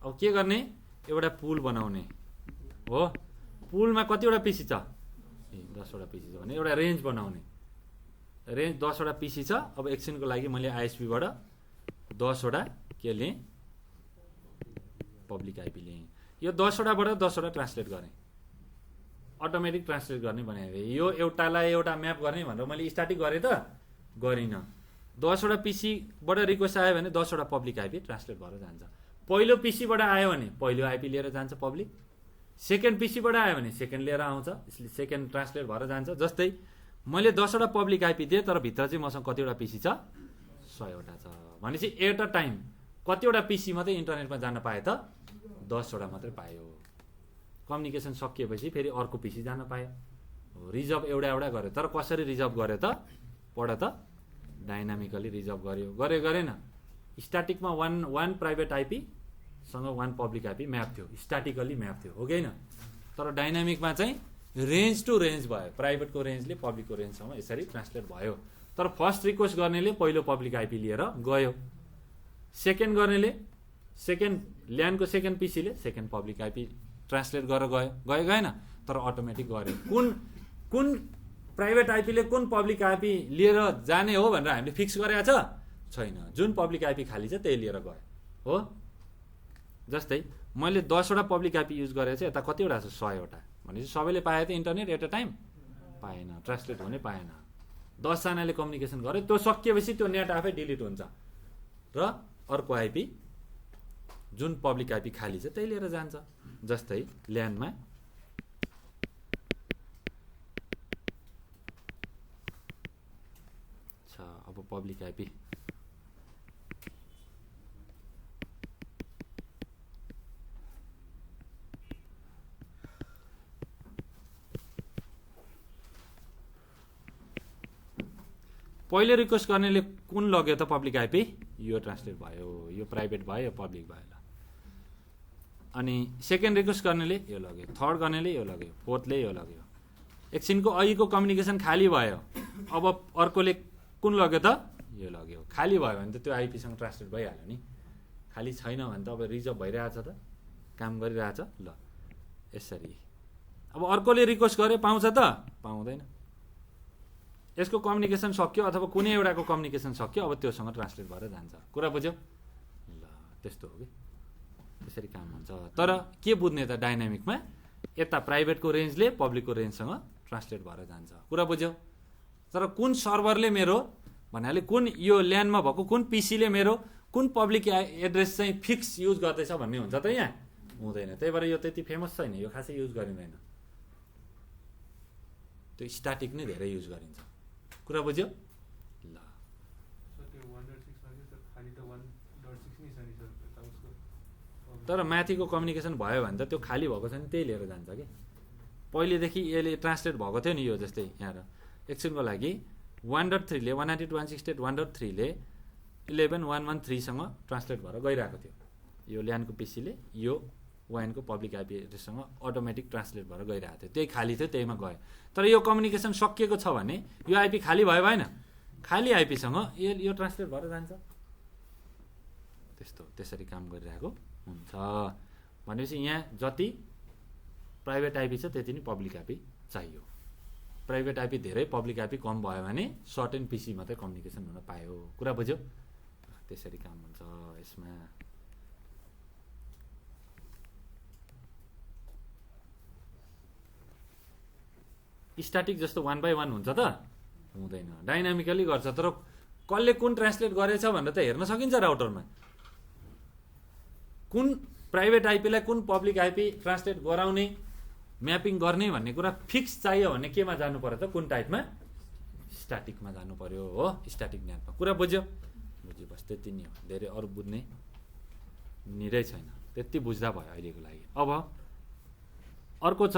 अब के गर्ने? एउटा पुल बनाउने हो। पुलमा कतिवटा पिसी छ? 10 वटा पिसी छ भने एउटा रेन्ज बनाउने। रेन्ज 10 वटा पिसी छ। अब एकछिनको लागि मैले आइएसपीबाट 10 वटा के लिएँ? पब्लिक आइपी लिएँ। यो 10 वटाबाट 10 वटा ट्रान्सलेट गरेँ, अटोमेटिक ट्रान्सलेट गर्ने बनाएँ। यो एउटालाई एउटा म्याप गर्ने भनेर मैले स्ट्याटिक गरेँ त? गरिनँ। 10 वटा पिसीबाट रिक्वेस्ट आयो भने 10 वटा पब्लिक आइपी ट्रान्सलेट भएर जान्छ। पहिलो पिसीबाट आयो भने पहिलो आइपी लिएर जान्छ पब्लिक, सेकेन्ड पिसीबाट आयो भने सेकेन्ड लिएर आउँछ, यसले सेकेन्ड ट्रान्सलेट भएर जान्छ। जस्तै मैले 10 वटा पब्लिक आइपी दिएँ, तर भित्र चाहिँ मसँग कतिवटा पिसी छ? 100 वटा छ। भनेपछि एट अ टाइम कतिवटा पिसी मात्रै इन्टरनेटमा जान पाए त? 10 वटा मात्रै पायो। कम्युनिकेसन सकिएपछि फेरि अर्को पिसी जान पायो। रिजर्भ एउटा एउटा गर्यो, तर कसरी रिजर्भ गर्यो त? पढ त। डाइनामिकली रिजर्भ गर्यो, गरेन। स्ट्याटिकमा 1 प्राइभेट आइपी सँग 1 पब्लिक आइपी म्याप थियो, स्ट्याटिकली म्याप थियो, हो कि होइन? तर डाइनामिकमा चाहिँ रेन्ज टु रेन्ज भयो, प्राइभेटको रेन्जले पब्लिकको रेन्जसम्म यसरी ट्रान्सलेट भयो। तर फर्स्ट रिक्वेस्ट गर्नेले पहिलो पब्लिक आइपी लिएर गयो, सेकेन्ड गर्नेले ल्यान्डको सेकेन्ड पिसीले सेकेन्ड पब्लिक आइपी ट्रान्सलेट गरेर गएन? तर अटोमेटिक गऱ्यो। कुन प्राइभेट आइपीले कुन पब्लिक आइपी लिएर जाने हो भनेर हामीले फिक्स गरेका छैन। जुन पब्लिक आइपी खाली छ त्यही लिएर गयो हो। जस्तै मैले 10 वटा पब्लिक आइपी युज गरेर चाहिँ यता कतिवटा छ? 100 वटा। भनेपछि सबैले पाए त इन्टरनेट एट अ टाइम? पाएन, ट्रान्सलेट हुनै पाएन। 10 जनाले कम्युनिकेसन गरे, त्यो सकिएपछि त्यो नेट आफै डिलिट हुन्छ र अर्को आइपी जुन पब्लिक आइपी खाली छ त्यही लिएर जान्छ। जस्तै ल्यान्डमा छ, अब पब्लिक आइपी पहिले रिक्वेस्ट गर्नेले कुन लग्यो त पब्लिक आइपी, यो ट्रान्सलेट भयो, यो प्राइभेट भयो, यो पब्लिक भयो। ल अनि सेकेन्ड रिक्वेस्ट गर्नेले यो लग्यो, थर्ड गर्नेले यो लग्यो, फोर्थले यो लग्यो। एकछिनको अघिको कम्युनिकेसन खाली भयो, अब अर्कोले कुन लग्यो त यो लग्यो। खाली भयो भने त त्यो आइपीसँग ट्रान्सलेट भइहाल्यो नि, खाली छैन भने त अब रिजर्भ भइरहेछ त, काम गरिरहेछ। ल यसरी अब अर्कोले रिक्वेस्ट गरे पाउँछ त पाउँदैन, यसको कम्युनिकेसन सक्यो अथवा कुनै एउटाको कम्युनिकेसन सक्यो, अब त्योसँग ट्रान्सलेट भएर जान्छ। कुरा बुझ्यौ? ल त्यस्तो हो कि त्यसरी काम हुन्छ। तर के बुझ्ने त डाइनामिकमा यता प्राइभेटको रेन्जले पब्लिकको रेन्जसँग ट्रान्सलेट भएर जान्छ। कुरा बुझ्यौ? तर कुन सर्भरले मेरो भन्नाले कुन यो ल्यान्डमा भएको कुन पिसीले मेरो कुन पब्लिक एड्रेस चाहिँ फिक्स युज गर्दैछ भन्ने हुन्छ त यहाँ हुँदैन। त्यही भएर यो त्यति फेमस छैन, यो खासै युज गरिँदैन, त्यो स्ट्याटिक नै धेरै युज गरिन्छ। कुरा बुझ्यो? ल त्यो 1.6 मा चाहिँ खाली त 1.6 नै छ नि सर, त उसको तर माथिको कम्युनिकेसन भयो भने त त्यो खाली भएको छ नि त्यही लिएर जान्छ कि। पहिलेदेखि यसले ट्रान्सलेट भएको थियो नि, यो जस्तै यहाँ एकछिनको लागि 1.3 ले 192.168.1.3 ले 11.113सँग ट्रान्सलेट भएर गइरहेको थियो। यो ल्यान्डको पिसीले यो वाइनको पब्लिक आइपी एड्रेससँग अटोमेटिक ट्रान्सलेट भएर गइरहेको थियो, त्यही खाली थियो त्यहीमा गयो। तर यो कम्युनिकेसन सकिएको छ भने यो आइपी खाली भयो भएन, खाली आइपीसँग यो ट्रान्सलेट भएर जान्छ। त्यस्तो त्यसरी काम गरिरहेको हुन्छ। भनेपछि यहाँ जति प्राइभेट आइपी छ त्यति नै पब्लिक आइपी चाहियो। प्राइभेट आइपी धेरै, पब्लिक आइपी कम भयो भने सर्टेन पिसी मात्रै कम्युनिकेसन हुन पायो। कुरा बुझ्यो? त्यसरी काम हुन्छ यसमा। स्ट्याटिक जस्तो 1 by 1 हुन्छ त हुँदैन, डाइनामिकली गर्छ। तर कसले कुन ट्रान्सलेट गरेछ भनेर त हेर्न सकिन्छ राउटरमा, कुन प्राइभेट आइपीलाई कुन पब्लिक आइपी ट्रान्सलेट गराउने म्यापिङ गर्ने भन्ने कुरा फिक्स चाहियो भने केमा जानु पर्यो त, कुन टाइपमा? स्ट्याटिकमा जानु पर्यो हो, स्ट्याटिक नेटमा। कुरा बुझ्यो? बुझ्यो, बस त्यति नै हो, धेरै अरू बुझ्ने निरै छैन, त्यति बुझ्दा भयो अहिलेको लागि। अब अर्को छ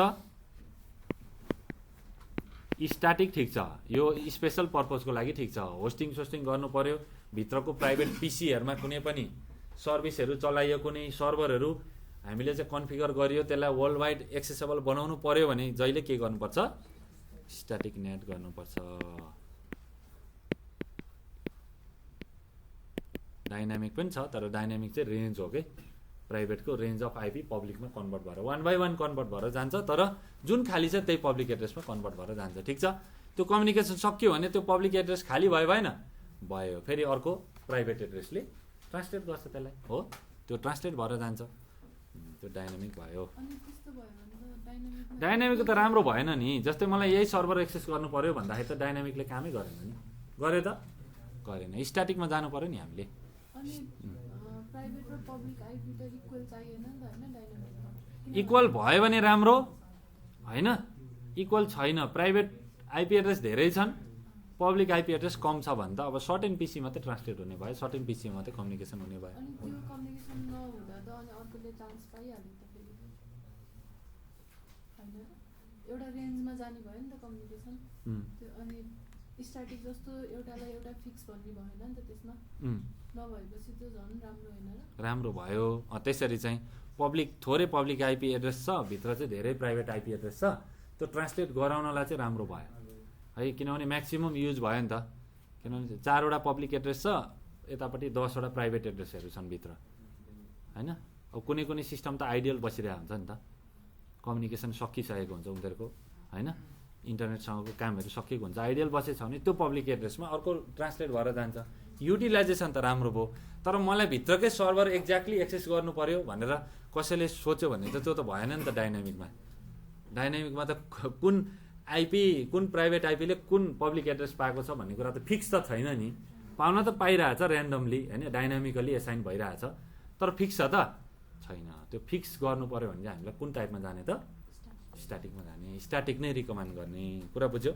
स्ट्याटिक। ठिक छ, यो स्पेसल पर्पजको लागि ठिक छ, होस्टिङ सोस्टिङ गर्नु पर्यो, भित्रको प्राइभेट पिसीहरूमा कुनै पनि सर्भिसहरू चलाइयो, कुनै सर्भरहरू हामीले चाहिँ कन्फिगर गरियो, त्यसलाई वर्ल्ड वाइड एक्सेसेबल बनाउनु पर्यो भने जहिले के गर्नुपर्छ? स्ट्याटिक नेट गर्नुपर्छ। डाइनामिक पनि छ, तर डाइनामिक चाहिँ रेन्ज हो कि, प्राइभेटको रेन्ज अफ आइपी पब्लिकमा कन्भर्ट भएर 1 by 1 कन्भर्ट भएर जान्छ। तर जुन खाली छ त्यही पब्लिक एड्रेसमा कन्भर्ट भएर जान्छ। ठिक छ, त्यो कम्युनिकेसन सक्यो भने त्यो पब्लिक एड्रेस खाली भयो भएन? भयो, फेरि अर्को प्राइभेट एड्रेसले ट्रान्सलेट गर्छ त्यसलाई, हो त्यो ट्रान्सलेट भएर जान्छ। त्यो डाइनामिक भयो। डाइनामिक त राम्रो भएन नि, जस्तै मलाई यही सर्भर एक्सेस गर्नु पर्यो भन्दाखेरि त डाइनामिकले कामै गरेन नि, गर्यो त गरेन, स्ट्याटिकमा जानु पर्यो नि हामीले। इक्वल भयो भने राम्रो होइन, इक्वल छैन, प्राइभेट आइपी एड्रेस धेरै छन्, पब्लिक आइपी एड्रेस कम छ भने त अब सर्टेन पिसी मात्रै ट्रान्सलेट हुने भयो, सर्टेन पिसी मात्रै कम्युनिकेसन हुने भयो। एउटा रेन्जमा जाने भयो नि त कम्युनिकेसन, अनि स्ट्याटिक जस्तो एउटालाई एउटा फिक्स भन्ने भएन नि त त्यसमा, नभएपछि त्यो झन् राम्रो होइन र? राम्रो भयो। त्यसरी चाहिँ पब्लिक थोरै पब्लिक आइपी एड्रेस छ, भित्र चाहिँ धेरै प्राइभेट आइपी एड्रेस छ, त्यो ट्रान्सलेट गराउनलाई चाहिँ राम्रो भयो है, किनभने म्याक्सिमम् युज भयो नि त। किनभने 4वटा पब्लिक एड्रेस छ, यतापट्टि 10वटा प्राइभेट एड्रेसहरू छन् भित्र होइन। अब कुनै कुनै सिस्टम त आइडियल बसिरहेको हुन्छ नि त, कम्युनिकेसन सकिसकेको हुन्छ उनीहरूको होइन, इन्टरनेटसँगको कामहरू सकिएको हुन्छ, आइडियल बसेछ भने त्यो पब्लिक एड्रेसमा अर्को ट्रान्सलेट भएर जान्छ। युटिलाइजेसन त राम्रो भयो, तर मलाई भित्रकै सर्भर एक्ज्याक्टली एक्सेस गर्नु पर्यो भनेर कसैले सोच्यो भने त त्यो त भएन नि त। डाइनामिकमा त कुन आइपी कुन प्राइभेट आइपीले कुन पब्लिक एड्रेस पाएको छ भन्ने कुरा त फिक्स त छैन नि, पाउन त पाइरहेछ ऱ्यान्डमली होइन, डाइनामिकली एसाइन भइरहेछ, तर फिक्स छ त छैन। त्यो फिक्स गर्नु पर्यो भने चाहिँ हामीलाई कुन टाइपमा जाने त? स्ट्याटिकमा जाने, स्ट्याटिक नै रिकमेन्ड गर्ने। कुरा बुझ्यो?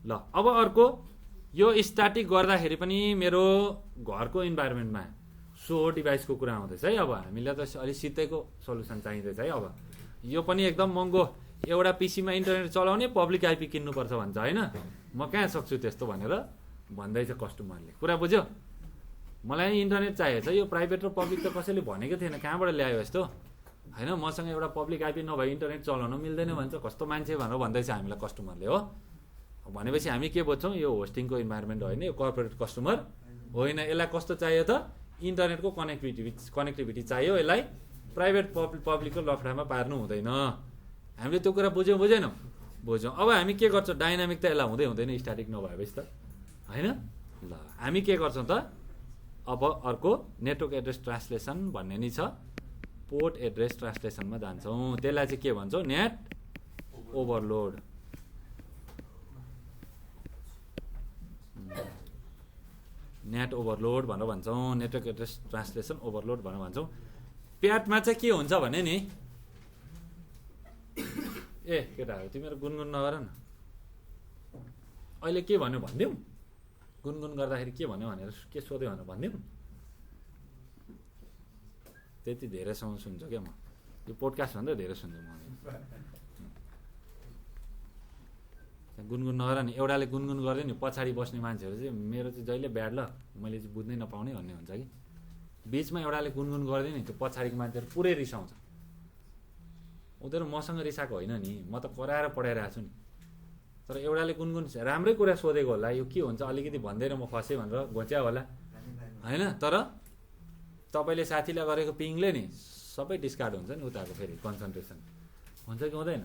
ल अब अर्को, यो स्ट्याटिक गर्दाखेरि पनि मेरो घरको इन्भाइरोमेन्टमा सो डिभाइसको कुरा आउँदैछ है। अब हामीलाई त अलिक सिधैको सल्युसन चाहिँदैछ है। अब यो पनि एकदम महँगो एउटा पिसीमा इन्टरनेट चलाउने पब्लिक आइपी किन्नुपर्छ भन्छ होइन, म कहाँ सक्छु त्यस्तो भनेर भन्दैछ कस्टमरले। कुरा बुझ्यो? मलाई इन्टरनेट चाहिएको छ, यो प्राइभेट र पब्लिक त कसैले भनेको थिएन, कहाँबाट ल्यायो यस्तो होइन, मसँग एउटा पब्लिक आइपी नभए इन्टरनेट चलाउन मिल्दैन भन्छ, कस्तो मान्छे भनेर भन्दैछ हामीलाई कस्टमरले। हो भनेपछि हामी के बुझ्छौँ, यो होस्टिङको इन्भाइरोमेन्ट होइन, यो कर्पोरेट कस्टमर होइन। यसलाई कस्तो चाहियो त, इन्टरनेटको कनेक्टिभिटी चाहियो, यसलाई प्राइभेट पब्लिकको लफडामा पार्नु हुँदैन। हामीले त्यो कुरा बुझेनौँ। अब हामी के गर्छौँ, डाइनामिक त यसलाई हुँदैन स्ट्याटिक नभएपछि त होइन। ल हामी के गर्छौँ त, अब अर्को नेटवर्क एड्रेस ट्रान्सलेसन भन्ने नि छ, पोर्ट एड्रेस ट्रान्सलेसनमा जान्छौँ। त्यसलाई चाहिँ के भन्छौँ, नेट ओभरलोड। नेट ओभरलोड भनेर भन्छौँ, नेटवर्क एड्रेस ट्रान्सलेसन ओभरलोड भनेर भन्छौँ। प्याटमा चाहिँ के हुन्छ भने नि, ए केटाहरू तिमीहरू गुनगुन नगर न, अहिले के भन्यो भनिदिउँ, गुनगुन गर्दाखेरि के भन्यो भनेर के सोध्यो भनेर भनिदिउँ। त्यति धेरैसँग सुन्छु क्या म, यो पोडकास्टभन्दा धेरै सुन्छु म। गुनगुन नगर नि, एउटाले गुनगुन गर्दै नि पछाडि बस्ने मान्छेहरू चाहिँ मेरो चाहिँ जहिले ब्याड ल, मैले चाहिँ बुझ्नै नपाउने भन्ने हुन्छ कि। बिचमा एउटाले गुनगुन गर्दै नि त्यो पछाडिको मान्छेहरू पुरै रिसाउँछ। उनीहरू मसँग रिसाएको होइन नि, म त कराएर पढाइरहेको छु नि। तर एउटाले गुनगुन राम्रै कुरा सोधेको होला, यो के हुन्छ अलिकति भन्दैन म फसेँ भनेर घोच्या होला होइन। तर तपाईँले साथीलाई गरेको पिङले नि सबै डिस्कार्ड हुन्छ नि, उताको फेरि कन्सन्ट्रेसन हुन्छ कि हुँदैन।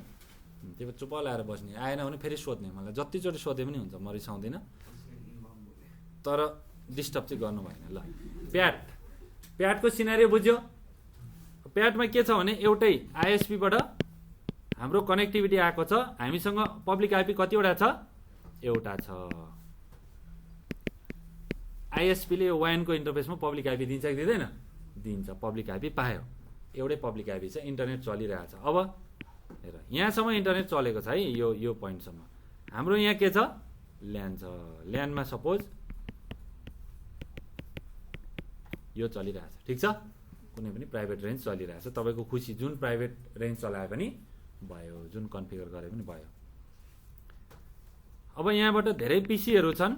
त्यो चुप लाएर बस्ने, आएन भने फेरि सोध्ने, मलाई जतिचोटि सोधे पनि हुन्छ, म रिसाउँदिनँ। तर डिस्टर्ब चाहिँ गर्नु भएन। ल प्याटको सिनारी बुझ्यो। प्याटमा के छ भने एउटै आइएसपीबाट हाम्रो कनेक्टिभिटी आएको छ, हामीसँग पब्लिक आइपी कतिवटा छ, एउटा छ। आइएसपीले यो वानको इन्टरफेसमा पब्लिक आइपी दिन्छ कि दिँदैन, दिन्छ। पब्लिक आइपी पायो, एउटै पब्लिक आइपी छ, इन्टरनेट चलिरहेछ। अब हेर यहाँसम्म इन्टरनेट चलेको छ है, यो पोइन्टसम्म। हाम्रो यहाँ के छ, ल्यान छ। ल्यानमा सपोज यो चलिरहेछ, ठिक छ, कुनै पनि प्राइभेट रेन्ज चलिरहेछ, तपाईँको खुसी, जुन प्राइभेट रेन्ज चलाए पनि भयो, जुन कन्फिगर गरे पनि भयो। अब यहाँबाट धेरै पिसीहरू छन्,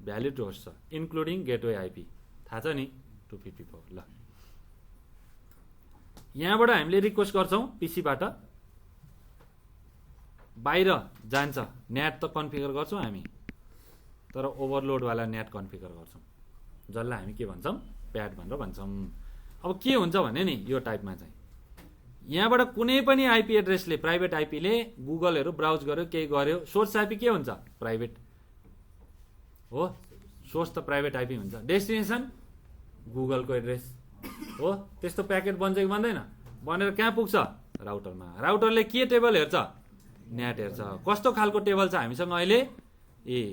भ्यालिड होस्ट छ, इन्क्लुडिङ गेटवे आइपी, थाहा छ नि 254। ल यहाँबाट हामीले रिक्वेस्ट गर्छौँ पिसीबाट, बाहिर जान्छ, नेट त कन्फिगर गर्छौँ हामी, तर ओभरलोडवाला नेट कन्फिगर गर्छौँ, जसलाई हामी के भन्छौँ, प्याड भनेर भन्छौँ। अब के हुन्छ भने नि यो टाइपमा चाहिँ यहाँबाट कुनै पनि आइपी एड्रेसले, प्राइभेट आइपीले गुगलहरू ब्राउज गर्यो, केही गर्यो, सोर्स आइपी के हुन्छ, प्राइभेट हो, सोर्स त प्राइभेट आइपी हुन्छ, डेस्टिनेसन गुगलको एड्रेस हो। त्यस्तो प्याकेट बन्छ कि बन्दैन, बनेर कहाँ पुग्छ, राउटरमा। राउटरले के टेबल हेर्छ, नेट हेर्छ। कस्तो खालको टेबल छ हामीसँग अहिले,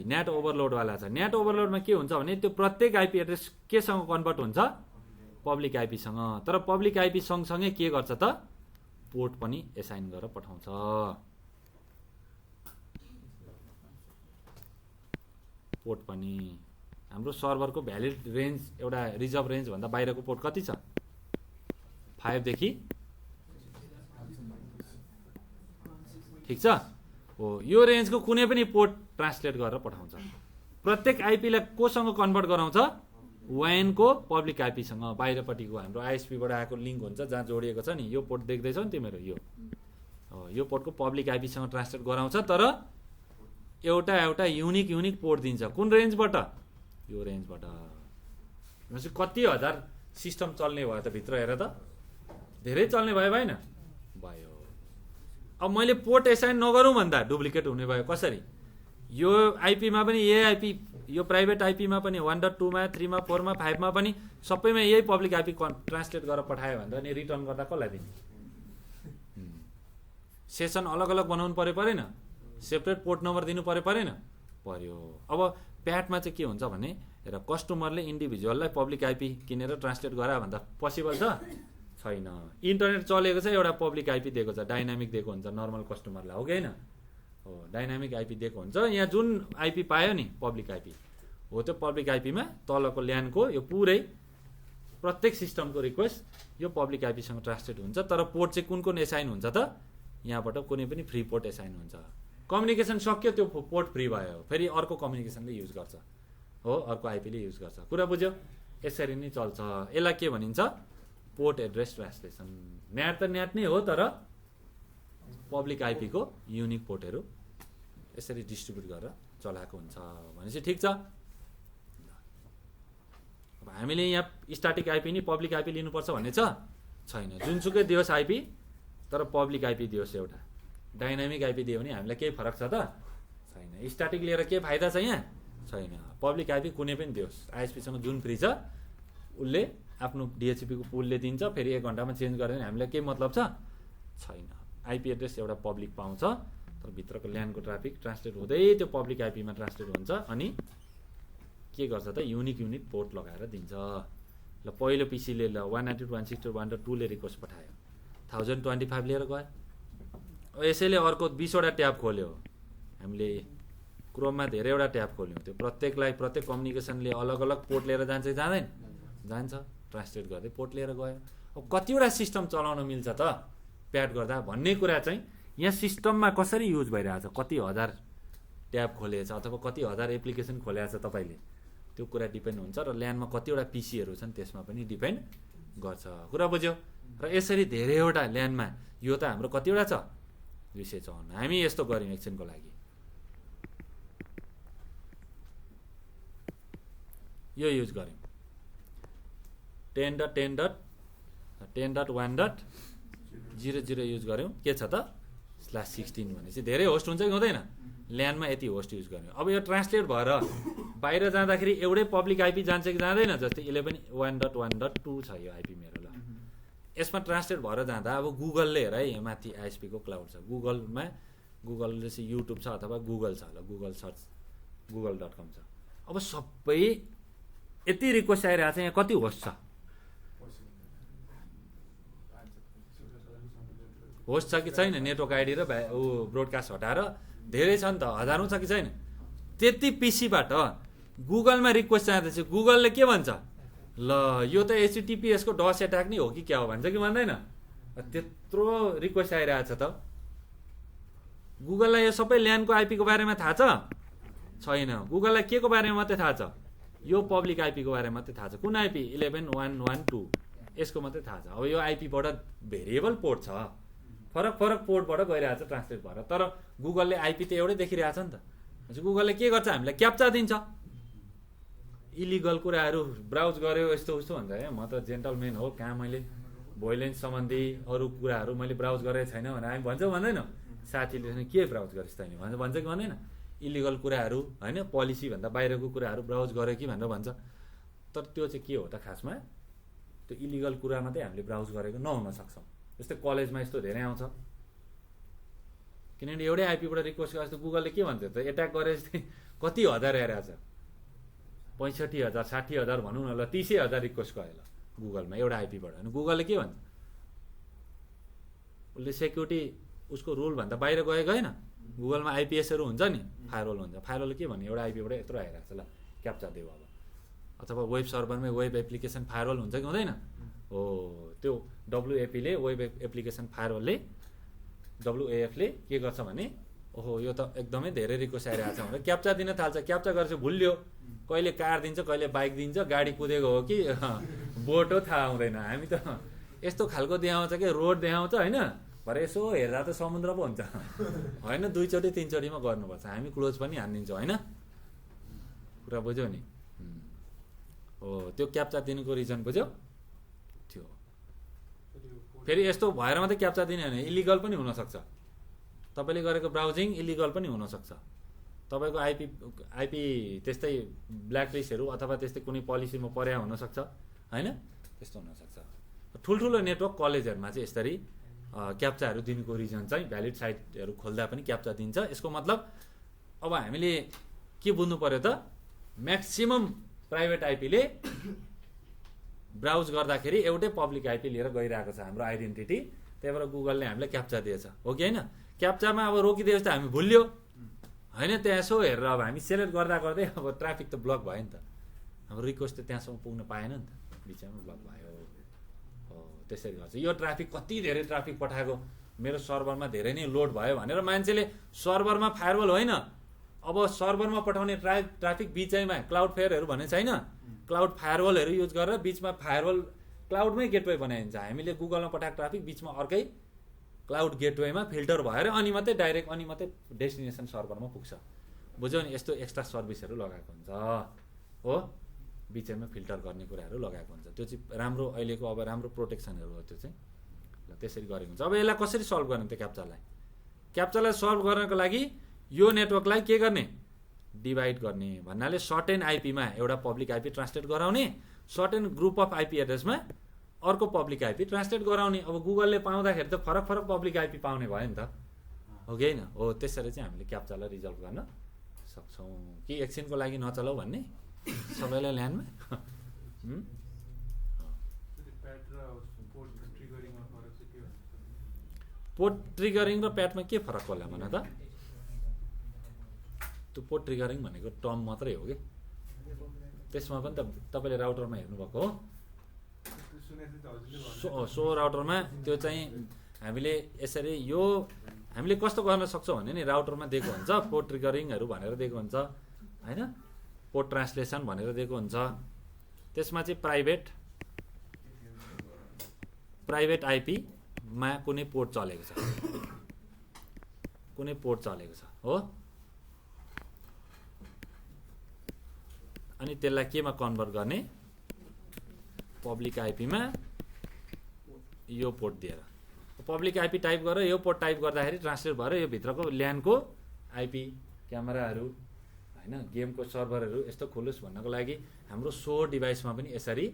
नेट ओभरलोडवाला छ। नेट ओभरलोडमा के हुन्छ भने त्यो प्रत्येक आइपी एड्रेस केसँग कन्भर्ट हुन्छ, पब्लिक आइपीसँग। तर पब्लिक आइपी सँगसँगै के गर्छ त, पोर्ट पनि एसाइन गरेर पठाउँछ। पोर्ट पनि हाम्रो सर्भरको भ्यालिड रेन्ज, एउटा रिजर्भ रेन्ज भन्दा बाहिरको पोर्ट कति छ, 5 देखि, ठिक छ हो। यो रेन्जको कुनै पनि पोर्ट ट्रान्सलेट गरेर पठाउँछ। प्रत्येक आइपीलाई कोसँग कन्भर्ट गराउँछ, वानको पब्लिक आइपीसँग। बाहिरपट्टिको हाम्रो आइएसपीबाट आएको लिङ्क हुन्छ जहाँ जोडिएको छ नि, यो पोर्ट देख्दैछौ नि तिमीहरू, यो पोर्टको पब्लिक आइपीसँग ट्रान्सलेट गराउँछ। तर एउटा युनिक पोर्ट दिन्छ, कुन रेन्जबाट, यो रेन्जबाट। भनेपछि कति हजार सिस्टम चल्ने भयो त भित्र, हेर त, धेरै चल्ने भयो भएन, भयो। अब मैले पोर्ट एसाइन नगरौँ भन्दा डुप्लिकेट हुने भयो। कसरी, यो आइपीमा पनि यही आइपी, यो प्राइभेट आइपीमा पनि 1.2मा 3मा 4मा 5मा पनि सबैमा यही पब्लिक आइपी ट्रान्सलेट गरेर पठायो भन्दा नि रिटर्न गर्दा कसलाई दिने, सेसन अलग अलग बनाउनु परेन, सेपरेट पोर्ट नम्बर दिनु परेन, पर्यो। अब प्याटमा चाहिँ के हुन्छ भने, हेर कस्टमरले इन्डिभिजुअललाई पब्लिक आइपी किनेर ट्रान्सलेट गरायो भन्दा पोसिबल छैन। इन्टरनेट चलेको छ, एउटा पब्लिक आइपी दिएको छ, डाइनामिक दिएको हुन्छ नर्मल कस्टमरलाई, हो कि होइन हो, डाइनामिक आइपी दिएको हुन्छ। यहाँ जुन आइपी पायो नि पब्लिक आइपी हो, त्यो पब्लिक आइपीमा तलको ल्यानको यो पुरै प्रत्येक सिस्टमको रिक्वेस्ट यो पब्लिक आइपीसँग ट्रान्सलेट हुन्छ, तर पोर्ट चाहिँ कुन कुन एसाइन हुन्छ त यहाँबाट कुनै पनि फ्री पोर्ट एसाइन हुन्छ। कम्युनिकेसन सक्यो त्यो पोर्ट फ्री भयो, फेरि अर्को कम्युनिकेसनले युज गर्छ हो, अर्को आइपीले युज गर्छ। कुरा बुझ्यो? यसरी नै चल्छ। यसलाई के भनिन्छ? Port address translation. न्याट त न्याट नै हो, तर पब्लिक आइपीको युनिक पोर्टहरू यसरी डिस्ट्रिब्युट गरेर चलाएको हुन्छ भनेपछि ठिक छ। अब हामीले यहाँ स्ट्याटिक आइपी नि पब्लिक आइपी लिनुपर्छ भन्ने छैन। जुनसुकै दियोस् आइपी, तर पब्लिक आइपी दियोस् एउटा। डाइनामिक आइपी दियो भने हामीलाई केही फरक छ त छैन। स्ट्याटिक लिएर के फाइदा छ यहाँ? छैन। पब्लिक आइपी कुनै पनि दियोस्, आइएसपीसँग जुन फ्री छ उसले आफ्नो डिएचसिपीको पुलले दिन्छ, फेरि 1 घन्टामा चेन्ज गर्दैन, हामीलाई केही मतलब छैन। आइपी एड्रेस एउटा पब्लिक पाउँछ, तर भित्रको ल्यानको ट्राफिक ट्रान्सलेट हुँदै त्यो पब्लिक आइपीमा ट्रान्सलेट हुन्छ, अनि के गर्छ त युनिक पोर्ट लगाएर दिन्छ। ल पहिलो पिसीले ल 192.168.1.2 ले रिक्वेस्ट पठायो, 1025 लिएर गयो। यसैले अर्को 20 वटा ट्याब खोल्यो, हामीले क्रोममा धेरैवटा ट्याब खोल्यौँ, त्यो प्रत्येक कम्युनिकेसनले अलग अलग पोर्ट लिएर जान्छ कि जाँदैन? जान्छ। ट्रान्सलेट गर्दै पोर्ट लिएर गयो। अब कतिवटा सिस्टम चलाउन मिल्छ त प्याड गर्दा भन्ने कुरा चाहिँ यहाँ सिस्टममा कसरी युज भइरहेछ, कति हजार ट्याब खोलिएछ अथवा कति हजार एप्लिकेसन खोलिएको छ तपाईँले, त्यो कुरा डिपेन्ड हुन्छ। र ल्यानमा कतिवटा पिसीहरू छन् त्यसमा पनि डिपेन्ड गर्छ। कुरा बुझ्यो? र यसरी धेरैवटा ल्यानमा यो त हाम्रो कतिवटा छ? 254। हामी यस्तो गऱ्यौँ एकछिनको लागि, यो युज गऱ्यौँ 10.10.10.1.00 युज गऱ्यौँ। के छ त /16 भनेपछि धेरै होस्ट हुन्छ कि हुँदैन? ल्यानमा यति होस्ट युज गऱ्यौँ। अब यो ट्रान्सलेट भएर बाहिर जाँदाखेरि एउटै पब्लिक आइपी जान्छ कि जाँदैन? जस्तै 11.1.1.2 छ यो आइपी मेरो। ल यसमा ट्रान्सलेट भएर जाँदा अब गुगलले हेर है, यहाँ माथि आइएसपीको क्लाउड छ, गुगलले चाहिँ युट्युब छ अथवा गुगल छ, ल गुगल सर्च google.com छ। अब सबै यति रिक्वेस्ट आइरहेको छ, यहाँ कति होस्ट छ? होस्ट छ कि छैन? नेटवर्क आइडी र ब्रोडकास्ट हटाएर धेरै छ नि त, हजारौँ छ कि छैन? त्यति पिसीबाट गुगलमा रिक्वेस्ट जाँदैछ, गुगलले के भन्छ? ल यो त HTTPS को डस एट्याक नै हो कि क्या हो भन्छ कि भन्दैन? त्यत्रो रिक्वेस्ट आइरहेछ त। गुगललाई यो सबै ल्यानको आइपीको बारेमा थाहा छैन। गुगललाई के को बारेमा मात्रै थाहा छ? यो पब्लिक आइपीको बारेमा मात्रै थाहा छ। कुन आइपी? 11.1.1.2 यसको मात्रै थाहा छ। अब यो आइपीबाट भेरिएबल पोर्ट छ, फरक पोर्टबाट गइरहेछ ट्रान्सलेट भएर, तर गुगलले आइपी त एउटै देखिरहेछ नि त। गुगलले के गर्छ? हामीलाई क्याप्चा दिन्छ, इलिगल कुराहरू ब्राउज गर्यो यस्तो उस्तो भन्छ। है म त जेन्टलमेन हो, कहाँ मैले भोइलेन्स सम्बन्धी अरू कुराहरू मैले ब्राउज गरेको छैन भनेर हामी भन्छ भन्दैन? साथीले के ब्राउज गरेस् तैँले भन्छ कि भन्दैन? इलिगल कुराहरू होइन, पोलिसी भन्दा बाहिरको कुराहरू ब्राउज गर्यो कि भनेर भन्छ। तर त्यो चाहिँ के हो त खासमा? त्यो इलिगल कुरा मात्रै हामीले ब्राउज गरेको नहुन सक्छौँ। जस्तै कलेजमा यस्तो धेरै आउँछ, किनभने एउटै आइपीबाट रिक्वेस्ट गरेपछि त गुगलले के भन्छ त? एट्याक गरे जस्तै कति हजार आइरहेछ, 65,000 60,000 भनौँ न, ल 30,000 रिक्वेस्ट गयो ल गुगलमा एउटा आइपीबाट। अनि गुगलले के भन्छ? उसले सेक्युरिटी उसको रुलभन्दा बाहिर गएन। गुगलमा आइपिएसहरू हुन्छ नि, फायरवल हुन्छ, फायरवलले के भन्ने? एउटा आइपीबाट यत्रो आइरहेछ, ल क्याप्चा देऊ अब। अथवा वेब सर्भरमै वेब एप्लिकेसन फायरवल हुन्छ कि हुँदैन? हो, त्यो WAFले वेब एप्लिकेसन फायरवलले WAFले के गर्छ भने, ओहो यो त एकदमै धेरै रिक्वेस्ट आइरहेछ भनेर क्याप्चा दिन थाल्छ। क्याप्चा गरेर भुल्यो, कहिले कार दिन्छ, कहिले बाइक दिन्छ, गाडी कुदेको हो कि बोट हो थाहा हुँदैन। हामी त यस्तो खालको देखाउँछ कि रोड देखाउँछ होइन, भरे यसो हेर्दा त समुद्र पो हुन्छ होइन, 2 चोटि 3 चोटिमा गर्नुपर्छ। हामी क्लोज पनि हानिदिन्छौँ होइन। कुरा बुझ्यौ नि? हो, त्यो क्याप्चा दिनुको रिजन बुझ्यौ? त्यो फेरि यस्तो भएर मात्रै क्याप्चा दिने होइन, इलिगल पनि हुनसक्छ। तपाईँले गरेको ब्राउजिङ इलिगल पनि हुनसक्छ। तपाईँको आइपी त्यस्तै ब्ल्याकलिस्टहरू अथवा त्यस्तै कुनै पोलिसीमा पर्या हुनसक्छ होइन, त्यस्तो हुनसक्छ। ठुल्ठुलो नेटवर्क कलेजहरूमा चाहिँ यसरी क्याप्चाहरू दिनुको रिजन चाहिँ भ्यालिड साइटहरू खोल्दा पनि क्याप्चा दिन्छ। यसको मतलब अब हामीले के बुझ्नु पर्यो त? म्याक्सिमम प्राइभेट आइपीले ब्राउज गर्दाखेरि एउटै पब्लिक आइपी लिएर गइरहेको छ हाम्रो आइडेन्टिटी, त्यही भएर गुगलले हामीलाई क्याप्चा दिएछ, हो कि होइन? क्याप्चामा अब रोकिदिएपछि त हामी भुल्यो होइन, त्यहाँ यसो हेरेर अब हामी सेलेक्ट गर्दा गर्दै अब ट्राफिक त ब्लक भयो नि त, हाम्रो रिक्वेस्ट त त्यहाँसम्म पुग्न पाएन नि त। बिचमा ब्लक भयो। हो त्यसरी गर्छ। यो ट्राफिक कति धेरै ट्राफिक पठाएको, मेरो सर्भरमा धेरै नै लोड भयो भनेर मान्छेले सर्भरमा फायरवल होइन, अब सर्भरमा पठाउने ट्राफिक बिचैमा क्लाउड फेयरहरू भन्ने छैन, क्लाउड फायरवलहरू युज गरेर बिचमा फायरवल क्लाउडमै गेटवे बनाइन्छ। हामीले गुगलमा पठाएको ट्राफिक बिचमा अर्कै क्लाउड गेटवेमा फिल्टर भएर अनि मात्रै डाइरेक्ट अनि मात्रै डेस्टिनेसन सर्भरमा पुग्छ। बुझ्यौ नि, यस्तो एक्स्ट्रा सर्भिसहरू लगाएको हुन्छ हो, बिचैमा फिल्टर गर्ने कुराहरू लगाएको हुन्छ। त्यो चाहिँ राम्रो अहिलेको अब राम्रो प्रोटेक्सनहरू हो त्यो चाहिँ। ल त्यसरी गरेको हुन्छ। अब यसलाई कसरी सल्भ गर्ने त्यो क्याप्चालाई सल्भ गर्नको लागि यो नेटवर्कलाई के गर्ने, डिभाइड गर्ने भन्नाले सर्टेन आइपीमा एउटा पब्लिक आइपी ट्रान्सलेट गराउने, सर्टेन ग्रुप अफ आइपी एड्रेसमा अर्को पब्लिक आइपी ट्रान्सलेट गराउने। अब गुगलले पाउँदाखेरि त फरक फरक पब्लिक आइपी पाउने भयो नि त, हो कि होइन? हो त्यसरी चाहिँ हामीले क्याप्चालाई रिजल्भ गर्न सक्छौँ। कि एकछिनको लागि नचलाऊ भन्ने सबैलाई ल्यान्डमा पोर्ट ट्रिगरिङ र प्याटमा के फरक होला भन त? त्यो पोर्ट ट्रिगरिङ भनेको टर्म मात्रै हो कि, त्यसमा पनि त तपाईँले राउटरमा हेर्नुभएको हो। सो राउटरमा त्यो चाहिँ हामीले यसरी यो हामीले कस्तो गर्न सक्छौँ भने नि, राउटरमा दिएको हुन्छ पोर्ट ट्रिगरिङहरू भनेर दिएको हुन्छ होइन, पोर्ट ट्रान्सलेसन भनेर दिएको हुन्छ। त्यसमा चाहिँ प्राइभेट आइपीमा कुनै पोर्ट चलेको छ, कुनै पोर्ट चलेको छ हो, अनि त्यसलाई केमा कन्भर्ट गर्ने, पब्लिक आइपीमा यो पोर्ट दिएर पब्लिक आइपी टाइप गरेर यो पोर्ट टाइप गर्दाखेरि ट्रान्सलेट भएर यो भित्रको ल्यानको आइपी क्यामेराहरू होइन, गेमको सर्भरहरू यस्तो खोलोस् भन्नको लागि हाम्रो सो डिभाइसमा पनि यसरी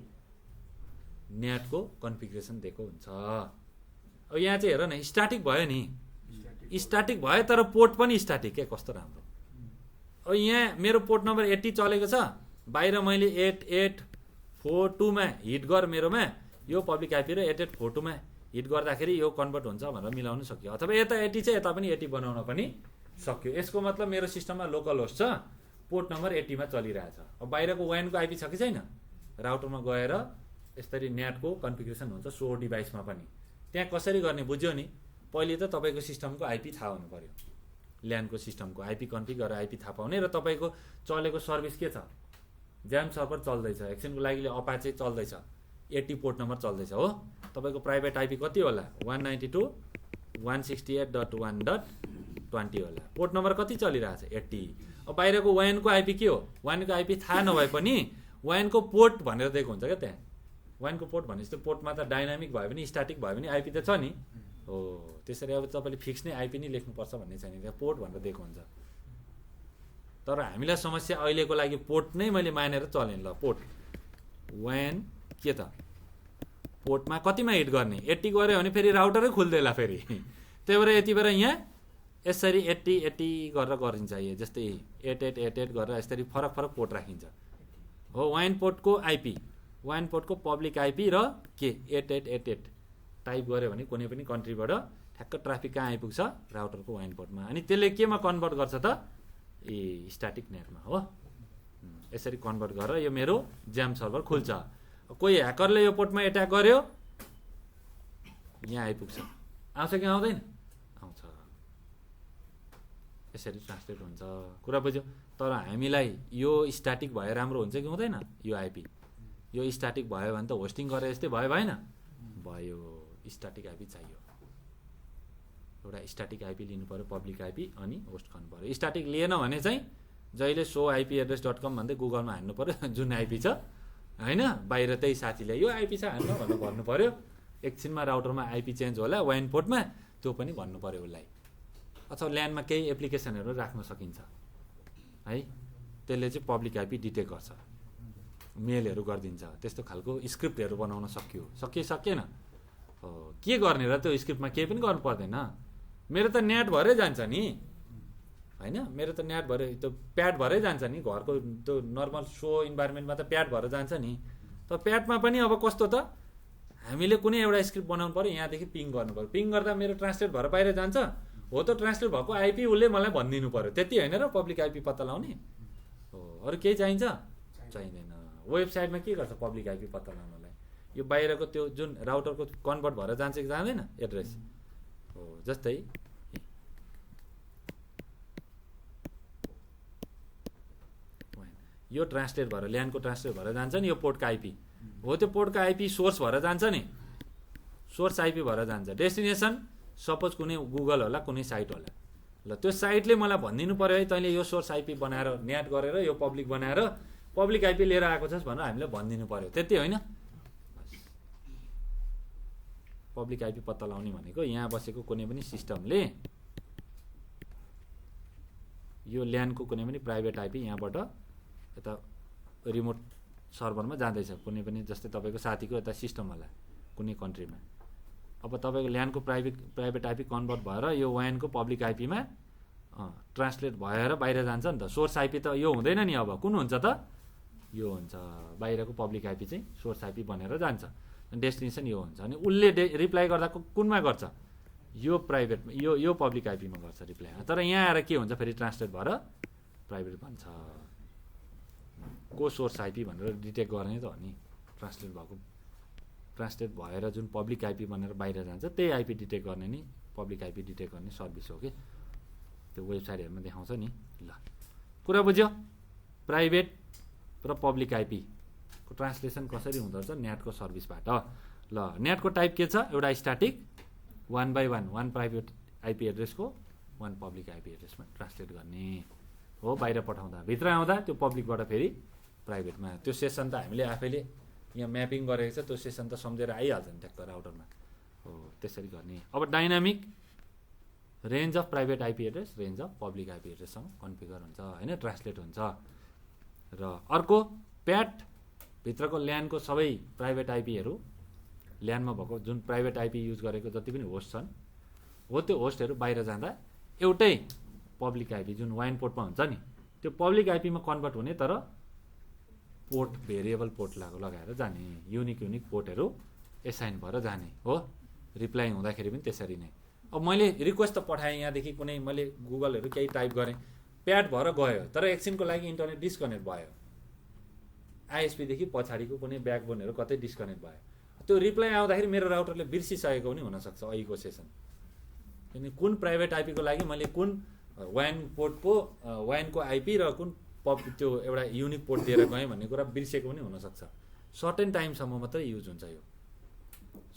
नेटको कन्फिगरेसन दिएको हुन्छ। अब यहाँ चाहिँ हेर न, स्ट्याटिक भयो नि, स्ट्याटिक भयो तर पोर्ट पनि स्ट्याटिक के, कस्तो राम्रो। अब यहाँ मेरो पोर्ट नम्बर 80 चलेको छ, बाहिर मैले 8842मा हिट गर, मेरोमा यो पब्लिक आइपी र 8842मा हिट गर्दाखेरि यो कन्भर्ट हुन्छ भनेर मिलाउन सक्यो। अथवा यता 80 छ यता पनि 80 बनाउन पनि सक्यो। यसको मतलब मेरो सिस्टममा लोकल होस्ट छ, पोर्ट नम्बर 80 मा चलिरहेछ। अब बाहिरको वानको आइपी छ कि छैन, राउटरमा गएर यसरी नेटको कन्फिगरेसन हुन्छ सो डिभाइसमा पनि। त्यहाँ कसरी गर्ने बुझ्यो नि, पहिले त तपाईँको सिस्टमको आइपी थाहा हुनु पर्यो, ल्यानको सिस्टमको आइपी कन्फिग गरेर आइपी थाहा पाउने, र तपाईँको चलेको सर्भिस के छ, ज्याम सर्भर चल्दैछ, एकछिनको लागि अपाचे चल्दैछ, 80 पोर्ट नम्बर चल्दैछ हो, तपाईँको प्राइभेट आइपी कति होला, 192.168.1.20 होला, पोर्ट नम्बर कति चलिरहेछ, 80। अब बाहिरको वानको आइपी के हो, वानको आइपी थाहा नभए पनि वानको पोर्ट भनेर दिएको हुन्छ क्या, त्यहाँ वानको पोर्ट भनेपछि त्यो पोर्टमा त डाइनामिक भयो भने स्ट्याटिक भयो भने आइपी त छ नि हो। त्यसरी अब तपाईँले फिक्स नै आइपी नै लेख्नुपर्छ भन्ने छैन, त्यहाँ पोर्ट भनेर दिएको हुन्छ। तर हामीलाई समस्या अहिलेको लागि पोर्ट नै मैले मानेर चलेँ। ल पोर्ट वान के त, पोर्टमा कतिमा हिट गर्ने, 80 गऱ्यो भने फेरि राउटरै खुल्दैला फेरि, त्यही भएर यति बेर यहाँ यसरी 80 गरेर गरिन्छ। यो जस्तै 8888 गरेर यसरी फरक फरक पोर्ट राखिन्छ हो। वान पोर्टको आइपी, वान पोर्टको पब्लिक आइपी र के 8888 टाइप गऱ्यो भने कुनै पनि कन्ट्रीबाट ठ्याक्क ट्राफिक कहाँ आइपुग्छ, राउटरको वान पोर्टमा, अनि त्यसले केमा कन्भर्ट गर्छ त, ए स्ट्याटिक नेटमा हो। यसरी कन्भर्ट गरेर यो मेरो ज्याम सर्भर खुल्छ। कोही ह्याकरले यो पोर्टमा एट्याक गर्यो, यहाँ आइपुग्छ, आउँछ कि आउँदैन, आउँछ। यसरी ट्रान्सलेट हुन्छ, कुरा बुझ्यो। तर हामीलाई यो स्ट्याटिक भए राम्रो हुन्छ कि हुँदैन, यो आइपी यो स्ट्याटिक भयो भने त होस्टिङ गरे जस्तै भयो भएन, भयो। स्ट्याटिक आइपी चाहियो, एउटा स्ट्याटिक आइपी लिनु पऱ्यो, पब्लिक आइपी, अनि होस्ट गर्नु पऱ्यो। स्ट्याटिक लिएन भने चाहिँ जहिले सो IP-address.com भन्दै गुगलमा हान्नु पऱ्यो, जुन आइपी छ होइन, बाहिर त्यही साथीले यो आइपी छ हान्नु भनेर भन्नु पऱ्यो। एकछिनमा राउटरमा आइपी चेन्ज होला, वान पोर्टमा त्यो पनि भन्नु पऱ्यो उसलाई। अथवा ल्यान्डमा केही एप्लिकेसनहरू राख्न सकिन्छ है, त्यसले चाहिँ पब्लिक आइपी डिटेक्ट गर्छ, मेलहरू गरिदिन्छ। त्यस्तो खालको स्क्रिप्टहरू बनाउन सकिएन हो। के गर्ने र त्यो स्क्रिप्टमा केही पनि गर्नु पर्दैन, मेरो त नेट भरै जान्छ नि होइन, मेरो त नेट भरे त्यो प्याड भरै जान्छ नि, घरको त्यो नर्मल सो इन्भाइरोमेन्टमा त प्याड भएर जान्छ नि। तर प्याडमा पनि अब कस्तो त, हामीले कुनै एउटा स्क्रिप्ट बनाउनु पऱ्यो, यहाँदेखि पिङ गर्नु पऱ्यो, पिङ गर्दा मेरो ट्रान्सलेट भएर बाहिर जान्छ हो, त ट्रान्सलेट भएको आइपी उसले मलाई भनिदिनु पऱ्यो, त्यति होइन र पब्लिक आइपी पत्ता लगाउने हो। अरू केही चाहिन्छ, चाहिँदैन। वेबसाइटमा के गर्छ पब्लिक आइपी पत्ता लगाउनलाई, यो बाहिरको त्यो जुन राउटरको कन्भर्ट भएर जान्छ कि जाँदैन एड्रेस हो। जस्तै यो ट्रान्सलेट भएर ल्यानको ट्रान्सलेट भएर जान्छ नि यो पोर्टको आइपी हो, त्यो पोर्टको आइपी सोर्स भएर जान्छ नि, सोर्स आइपी भएर जान्छ। डेस्टिनेसन सपोज कुनै गुगल होला कुनै साइट होला, ल त्यो साइटले मलाई भनिदिनु पऱ्यो है तैँले यो सोर्स आइपी बनाएर न्याट गरेर यो पब्लिक बनाएर पब्लिक आइपी लिएर आएको छस् भनेर हामीलाई भनिदिनु पऱ्यो, त्यति होइन। पब्लिक आइपी पत्ता लगाउने भनेको यहाँ बसेको कुनै पनि सिस्टमले यो ल्यानको कुनै पनि प्राइभेट आइपी यहाँबाट यता रिमोट सर्भरमा जाँदैछ कुनै पनि, जस्तै तपाईँको साथीको यता सिस्टम होला कुनै कन्ट्रीमा, अब तपाईँको ल्यानको प्राइभेट आइपी कन्भर्ट भएर यो वानको पब्लिक आइपीमा ट्रान्सलेट भएर बाहिर जान्छ नि त। सोर्स आइपी त यो हुँदैन नि, अब कुन हुन्छ त, यो हुन्छ बाहिरको पब्लिक आइपी चाहिँ सोर्स आइपी बनेर जान्छ, डेस्टिनेसन यो हुन्छ। अनि उसले रिप्लाई गर्दा कुनमा गर्छ, यो प्राइभेटमा यो पब्लिक आइपीमा गर्छ रिप्लाई, तर यहाँ आएर के हुन्छ फेरि ट्रान्सलेट भएर प्राइभेट भन्छ। को सोर्स आइपी भनेर डिटेक्ट गर्ने त हो नि, ट्रान्सलेट भएर जुन पब्लिक आइपी बनेर बाहिर जान्छ त्यही आइपी डिटेक्ट गर्ने नि पब्लिक आइपी डिटेक्ट गर्ने सर्भिस हो कि, त्यो वेबसाइटहरूमा देखाउँछ नि। ल कुरा बुझ्यो, प्राइभेट र पब्लिक आइपीको ट्रान्सलेसन कसरी हुँदो रहेछ नेटको सर्भिसबाट। ल नेटको टाइप के छ, एउटा स्ट्याटिक 1 by 1 प्राइभेट आइपी एड्रेसको 1 पब्लिक आइपी एड्रेसमा ट्रान्सलेट गर्ने हो, बाहिर पठाउँदा भित्र आउँदा त्यो पब्लिकबाट फेरि प्राइभेटमा। त्यो सेसन त हामीले आफैले यहाँ म्यापिङ गरेको छ, त्यो सेसन त सम्झेर आइहाल्छ नि ट्याक्क राउटरमा हो, त्यसरी गर्ने। अब dynamic range of private IP address range of public IP एड्रेससँग कन्फिगर हुन्छ होइन, ट्रान्सलेट हुन्छ। र अर्को प्याट भित्रको ल्यानको सबै प्राइभेट आइपीहरू, ल्यानमा भएको जुन प्राइभेट आइपी युज गरेको जति पनि होस्ट छन् हो, त्यो होस्टहरू बाहिर जाँदा एउटै पब्लिक आइपी जुन वाइन पोर्टमा हुन्छ नि त्यो पब्लिक आइपीमा कन्भर्ट हुने, तर पोर्ट भेरिएबल पोर्ट लगाएर जाने, युनिक पोर्टहरू एसाइन भएर जाने हो। रिप्लाई हुँदाखेरि पनि त्यसरी नै। अब मैले रिक्वेस्ट त पठाएँ यहाँदेखि कुनै मैले गुगलहरू केही टाइप गरेँ, प्याड भएर गयो, तर एकछिनको लागि इन्टरनेट डिस्कनेक्ट भयो, आइएसपीदेखि पछाडिको कुनै ब्याकबोनहरू कतै डिस्कनेक्ट भयो, त्यो रिप्लाई आउँदाखेरि मेरो राउटरले बिर्सिसकेको पनि हुनसक्छ अहिलेको सेसन, किनकि कुन प्राइभेट आइपीको लागि मैले कुन वाइन पोर्टको वाइनको आइपी र कुन त्यो एउटा युनिक पोर्ट दिएर गएँ भन्ने कुरा बिर्सेको पनि हुनसक्छ। सर्टेन टाइमसम्म मात्रै युज हुन्छ यो,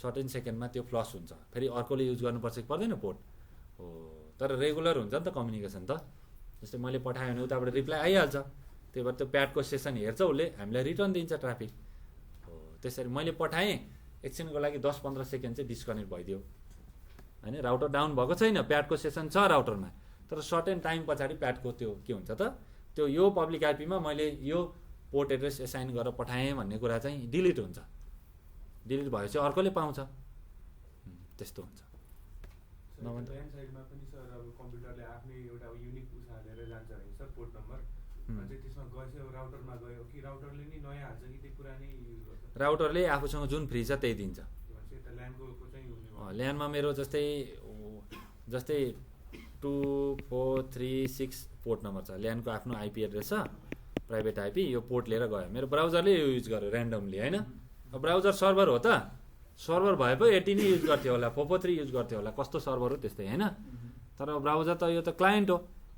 सर्टेन सेकेन्डमा त्यो फ्लस हुन्छ, फेरि अर्कोले युज गर्नुपर्छ कि पर्दैन पोर्ट हो, तर रेगुलर हुन्छ नि त कम्युनिकेसन त। जस्तै मैले पठाएँ भने उताबाट रिप्लाई आइहाल्छ, त्यही भएर त्यो प्याडको सेसन हेर्छ उसले, हामीलाई रिटर्न दिन्छ ट्राफिक हो। त्यसरी मैले पठाएँ, एकछिनको लागि 10-15 सेकेन्ड चाहिँ डिस्कनेक्ट भइदियो होइन, राउटर डाउन भएको छैन, प्याडको सेसन छ राउटरमा, तर सर्टेन टाइम पछाडि प्याडको त्यो के हुन्छ त, त्यो यो पब्लिक आइपीमा मैले यो पोर्ट एड्रेस एसाइन गरेर पठाएँ भन्ने कुरा चाहिँ डिलिट हुन्छ, डिलिट भएपछि अर्कोले पाउँछ, त्यस्तो हुन्छ। क्लाइन्ट साइडमा पनि सर अब कम्प्युटरले आफ्नै एउटा युनिक उस हालेर जान्छ भने सर पोर्ट नम्बर, अनि त्यसमा गएपछि अब राउटरमा गयो कि राउटरले नि नयाँ हाल्छ कि त्यो पुरानै युज गर्छ? राउटरले आफूसँग जुन फ्री छ त्यही दिन्छ। ल्यानको चाहिँ ल्यानमा मेरो जस्तै 2436 पोर्ट नम्बर छ, ल्यानको आफ्नो आइपी एड्रेस छ प्राइभेट आइपी, यो पोर्ट लिएर गयो, मेरो ब्राउजरले यो युज गर्यो ऱ्यान्डमली होइन। अब ब्राउजर सर्भर हो त, सर्भर भए पो 80 नै युज गर्थ्यो होला, 443 युज गर्थ्यो होला, कस्तो सर्भर हो त्यस्तै होइन। तर ब्राउजर त यो त क्लाइन्ट हो,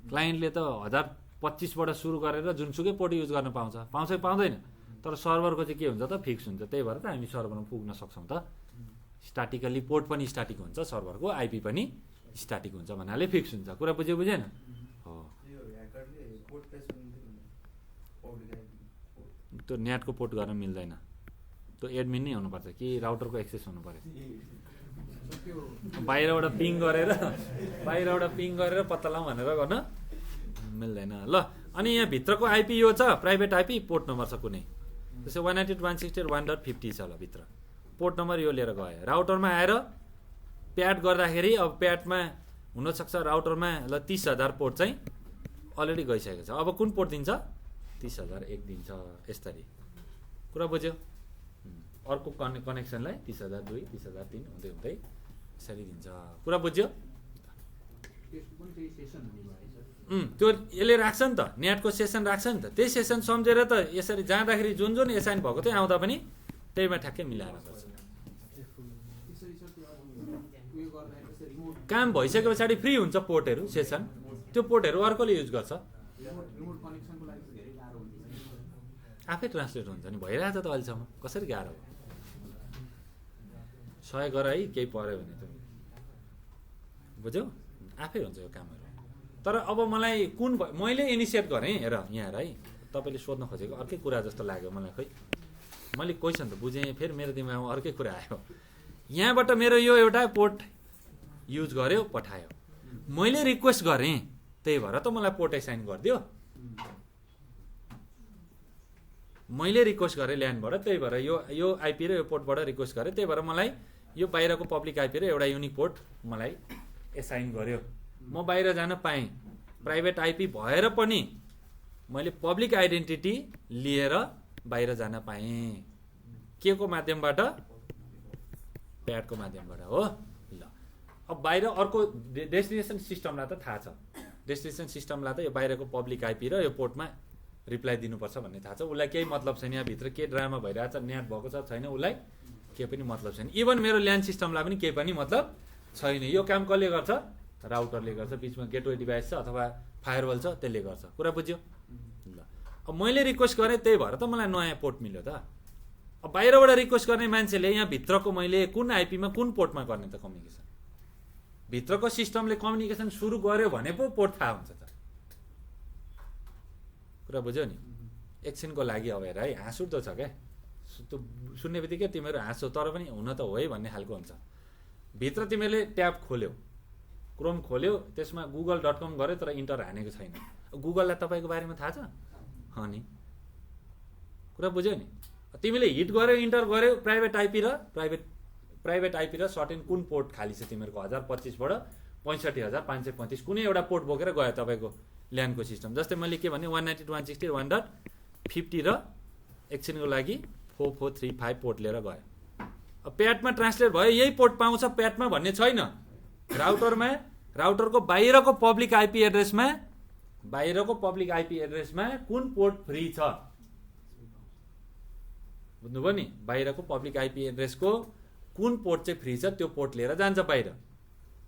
क्लाइन्टले त 1025बाट सुरु गरेर जुनसुकै पोर्ट युज गर्न पाउँछ कि पाउँदैन, तर सर्भरको चाहिँ के हुन्छ त फिक्स हुन्छ, त्यही भएर त हामी सर्भरमा पुग्न सक्छौँ त। स्ट्याटिकल्ली पोर्ट पनि स्ट्याटिक हुन्छ, सर्भरको आइपी पनि स्ट्याटिक हुन्छ भन्नाले फिक्स हुन्छ। कुरा बुझेन हो। त्यो नेटको पोर्ट गर्न मिल्दैन, त्यो एडमिन नै हुनुपर्छ कि राउटरको एक्सेस हुनु पर्यो, बाहिरबाट पिङ गरेर पत्ता लगाउँ भनेर गर्न मिल्दैन। ल अनि यहाँ भित्रको आइपी यो छ प्राइभेट आइपी, पोर्ट नम्बर छ कुनै, त्यसै 192.168.1.50 छ, ल भित्र पोर्ट नम्बर यो लिएर गयो, राउटरमा आएर प्याड गर्दाखेरि अब प्याडमा हुनसक्छ राउटरमा ल 30,000 पोर्ट चाहिँ अलरेडी गइसकेको छ, अब कुन पोर्ट दिन्छ 30,001 दिन्छ, यसरी। कुरा बुझ्यो, अर्को कनेक्सनलाई 30,002 30,003 हुँदै हुँदै यसरी दिन्छ। कुरा बुझ्यो, त्यो यसले राख्छ नि त, नेटको सेसन राख्छ नि त, त्यही सेसन सम्झेर त यसरी जाँदाखेरि जुन एसाइन भएको थियो आउँदा पनि त्यहीमा ठ्याक्कै मिलाएर गर्छ। काम भइसके पछाडि फ्री हुन्छ पोर्टहरू सेसन, त्यो पोर्टहरू अर्कोले युज गर्छ, आफै ट्रान्सलेट हुन्छ नि। भइरहेछ त अहिलेसम्म, कसरी गाह्रो हो? सहयोग गर है, केही पऱ्यो भने त बुझ्यौ, आफै हुन्छ यो कामहरू। तर अब मलाई मैले इनिसिएट गरेँ हेर यहाँ है, तपाईँले सोध्न खोजेको अर्कै कुरा जस्तो लाग्यो मलाई। खोइ मैले क्वेसन त बुझेँ, फेरि मेरो दिमागमा अर्कै कुरा आयो। यहाँबाट मेरो यो एउटा पोर्ट युज गर्यो, पठायो, मैले रिक्वेस्ट गरेँ, त्यही भएर त मलाई पोर्ट एसाइन गरिदियो। मैले रिक्वेस्ट गरेँ ल्यान्डबाट, त्यही भएर यो आइपी र यो पोर्टबाट रिक्वेस्ट गरेँ, त्यही भएर मलाई यो बाहिरको पब्लिक आइपी र एउटा युनिक पोर्ट मलाई एसाइन गर्यो। म बाहिर जान पाएँ, प्राइभेट आइपी भएर पनि मैले पब्लिक आइडेन्टिटी लिएर बाहिर जान पाएँ। के को माध्यमबाट? प्याडको माध्यमबाट हो। ल अब बाहिर अर्को डेस्टिनेसन सिस्टमलाई त थाहा छ, डेस्टिनेसन सिस्टमलाई त यो बाहिरको पब्लिक आइपी र यो पोर्टमा रिप्लाई दिनुपर्छ भन्ने थाहा छ। उसलाई केही मतलब छैन यहाँभित्र के ड्रामा भइरहेछ, न्याट भएको छ छैन, उसलाई केही पनि मतलब छैन। इभन मेरो ल्यान्ड सिस्टमलाई पनि केही पनि मतलब छैन। यो काम कसले गर्छ? राउटरले गर्छ, बिचमा गेटवे डिभाइस छ अथवा फायरवल छ, त्यसले गर्छ। कुरा बुझ्यो? ल अब मैले रिक्वेस्ट गरेँ, त्यही भएर त मलाई नयाँ पोर्ट मिल्यो त। अब बाहिरबाट रिक्वेस्ट गर्ने मान्छेले यहाँ भित्रको मैले कुन आइपीमा कुन पोर्टमा गर्ने त कम्युनिकेसन? भित्रको सिस्टमले कम्युनिकेसन सुरु गर्यो भने पो पोर्ट थाहा हुन्छ त। कुरा बुझ्यौ नि? एकछिनको लागि अब हेर है, हाँस उठ्दो छ क्या, त्यो सुन्ने बित्तिकै तिमीहरू हाँसो, तर पनि हुन त हो है भन्ने खालको हुन्छ। भित्र तिमीले ट्याब खोल्यौ, क्रोम खोल्यो, त्यसमा google.com गर्यो, तर इन्टर हानेको छैन। गुगललाई तपाईँको बारेमा थाहा छ? नि कुरा बुझ्यौ नि? तिमीले हिट गर्यो, इन्टर गर्यो, प्राइभेट आइपी र सर्टेन कुन पोर्ट खाली छ तिमीहरूको 1025बाट 65,535 कुनै एउटा पोर्ट बोकेर गयो तपाईँको ल्यान्डको सिस्टम। जस्तै मैले के भने 192.168.1.50 र एकछिनको लागि 4435 पोर्ट लिएर गयो। अब प्याडमा ट्रान्सलेट भयो, यही पोर्ट पाउँछ प्याडमा भन्ने छैन। राउटरको बाहिरको पब्लिक आइपी एड्रेसमा कुन पोर्ट फ्री छ बुझ्नुभयो नि? बाहिरको पब्लिक आइपी एड्रेसको कुन पोर्ट चाहिँ फ्री छ, त्यो पोर्ट लिएर जान्छ बाहिर,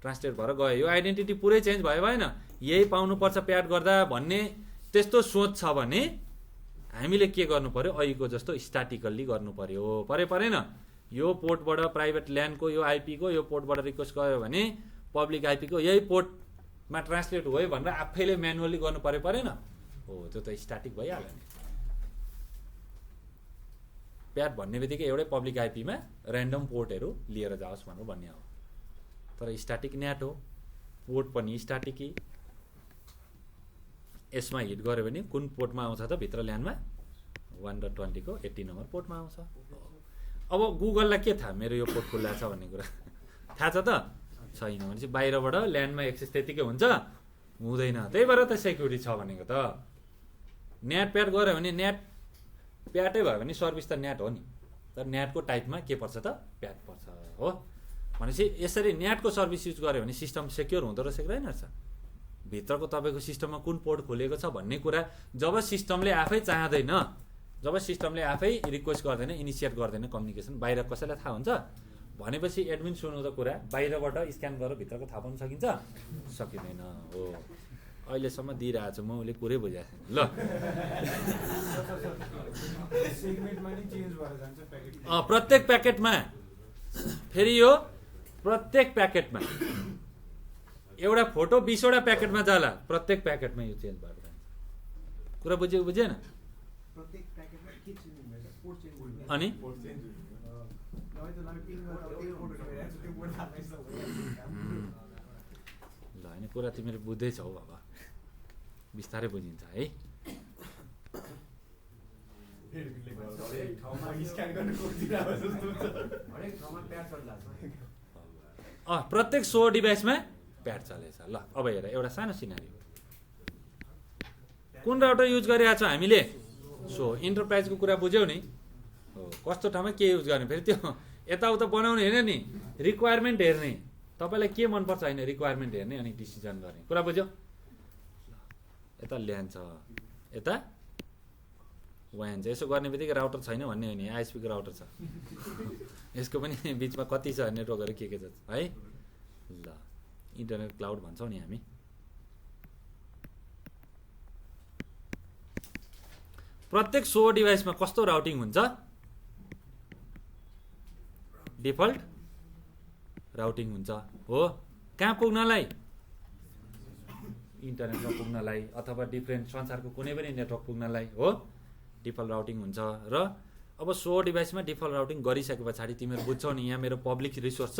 ट्रान्सलेट भएर गयो। यो आइडेन्टिटी पुरै चेन्ज भयो भएन, यही पाउनुपर्छ प्याड गर्दा भन्ने त्यस्तो सोच छ भने हामीले के गर्नु पर्यो? अहिलेको जस्तो स्ट्याटिकल्ली गर्नु पर्यो, परेन? यो पोर्टबाट प्राइभेट ल्यान्डको यो आइपीको यो पोर्टबाट रिक्वेस्ट गर्यो भने पब्लिक आइपीको यही पोर्टमा ट्रान्सलेट भयो भनेर आफैले म्यानुअली गर्नु परेन? हो, त्यो त स्ट्याटिक भइहाल्यो नि। प्याड भन्ने बित्तिकै एउटै पब्लिक आइपीमा ऱ्यान्डम पोर्टहरू लिएर जाओस् भनेर भन्ने हो। तर स्ट्याटिक न्याट हो, पोर्ट पनि स्ट्याटिकै। यसमा हिट गऱ्यो भने कुन पोर्टमा आउँछ त? भित्र ल्यान्डमा 1.20 को 80 नम्बर पोर्टमा आउँछ। अब गुगललाई के थाहा मेरो यो पोर्ट खुल्ला छ भन्ने कुरा? थाहा छ त? छैन भने चाहिँ बाहिरबाट ल्यान्डमा एक्सेस त्यतिकै हुन्छ? हुँदैन। त्यही भएर त सेक्युरिटी छ भनेको त। न्याट प्याड गऱ्यो भने न्याट प्याटै भयो भने सर्भिस त न्याट हो नि, तर न्याटको टाइपमा के पर्छ त? प्याड पर्छ हो। भनेपछि यसरी न्याटको सर्भिस युज गर्यो भने सिस्टम सेक्योर हुँदो रहेछ कि रहेन रहेछ? भित्रको तपाईँको सिस्टममा कुन पोर्ट खोलेको छ भन्ने कुरा जब सिस्टमले आफै चाहँदैन, जब सिस्टमले आफै रिक्वेस्ट गर्दैन, इनिसिएट गर्दैन कम्युनिकेसन, बाहिर कसैलाई थाहा हुन्छ भनेपछि एडमिन सुन्नु त कुरा बाहिरबाट स्क्यान गरेर भित्रको थाहा पाउन सकिन्छ? सकिँदैन हो। अहिलेसम्म दिइरहेको छु म, उसले कुरै बुझाएको छैन। ल प्रत्येक प्याकेटमा फेरि यो प्रत्येक प्याकेटमा एउटा फोटो 20वटा प्याकेटमा जाला, प्रत्येक प्याकेटमा यो चेन्ज भएर जान्छ। कुरा बुझेन? अनि ल होइन, कुरा तिमीले बुझ्दैछौ बाबा, बिस्तारै बुझिन्छ है। प्रत्येक 100 डिभाइसमा प्याड चलेछ। ल अब हेर, एउटा सानो सिनारियो, कुन राउटर युज गरिरहेको छ हामीले? सो इन्टरप्राइजको कुरा बुझ्यौ नि? हो, कस्तो ठाउँमा के युज गर्ने, फेरि त्यो यताउता बनाउने होइन नि, रिक्वायरमेन्ट हेर्ने, तपाईँलाई के मनपर्छ होइन, रिक्वायरमेन्ट हेर्ने अनि डिसिजन गर्ने। कुरा बुझ्यौ? यता ल्यान्ड छ, यता वान चाहिँ यसो गर्ने बित्तिकै राउटर छैन भन्ने हो नि, आइएसपीको राउटर छ यसको पनि बिचमा कति छ नेटवर्कहरू के छ है। ल इन्टरनेट क्लाउड भन्छौँ नि हामी। प्रत्येक 100 डिभाइसमा कस्तो राउटिङ हुन्छ? डिफल्ट राउटिङ हुन्छ हो। कहाँ पुग्नलाई? इन्टरनेटमा पुग्नलाई अथवा डिफ्रेन्ट संसारको कुनै पनि नेटवर्क पुग्नलाई हो डिफल्ट राउटिङ हुन्छ। र अब 100 डिभाइसमा डिफल्ट राउटिङ गरिसके पछाडि तिमीहरू बुझ्छौ नि, यहाँ मेरो पब्लिक रिसोर्स छ,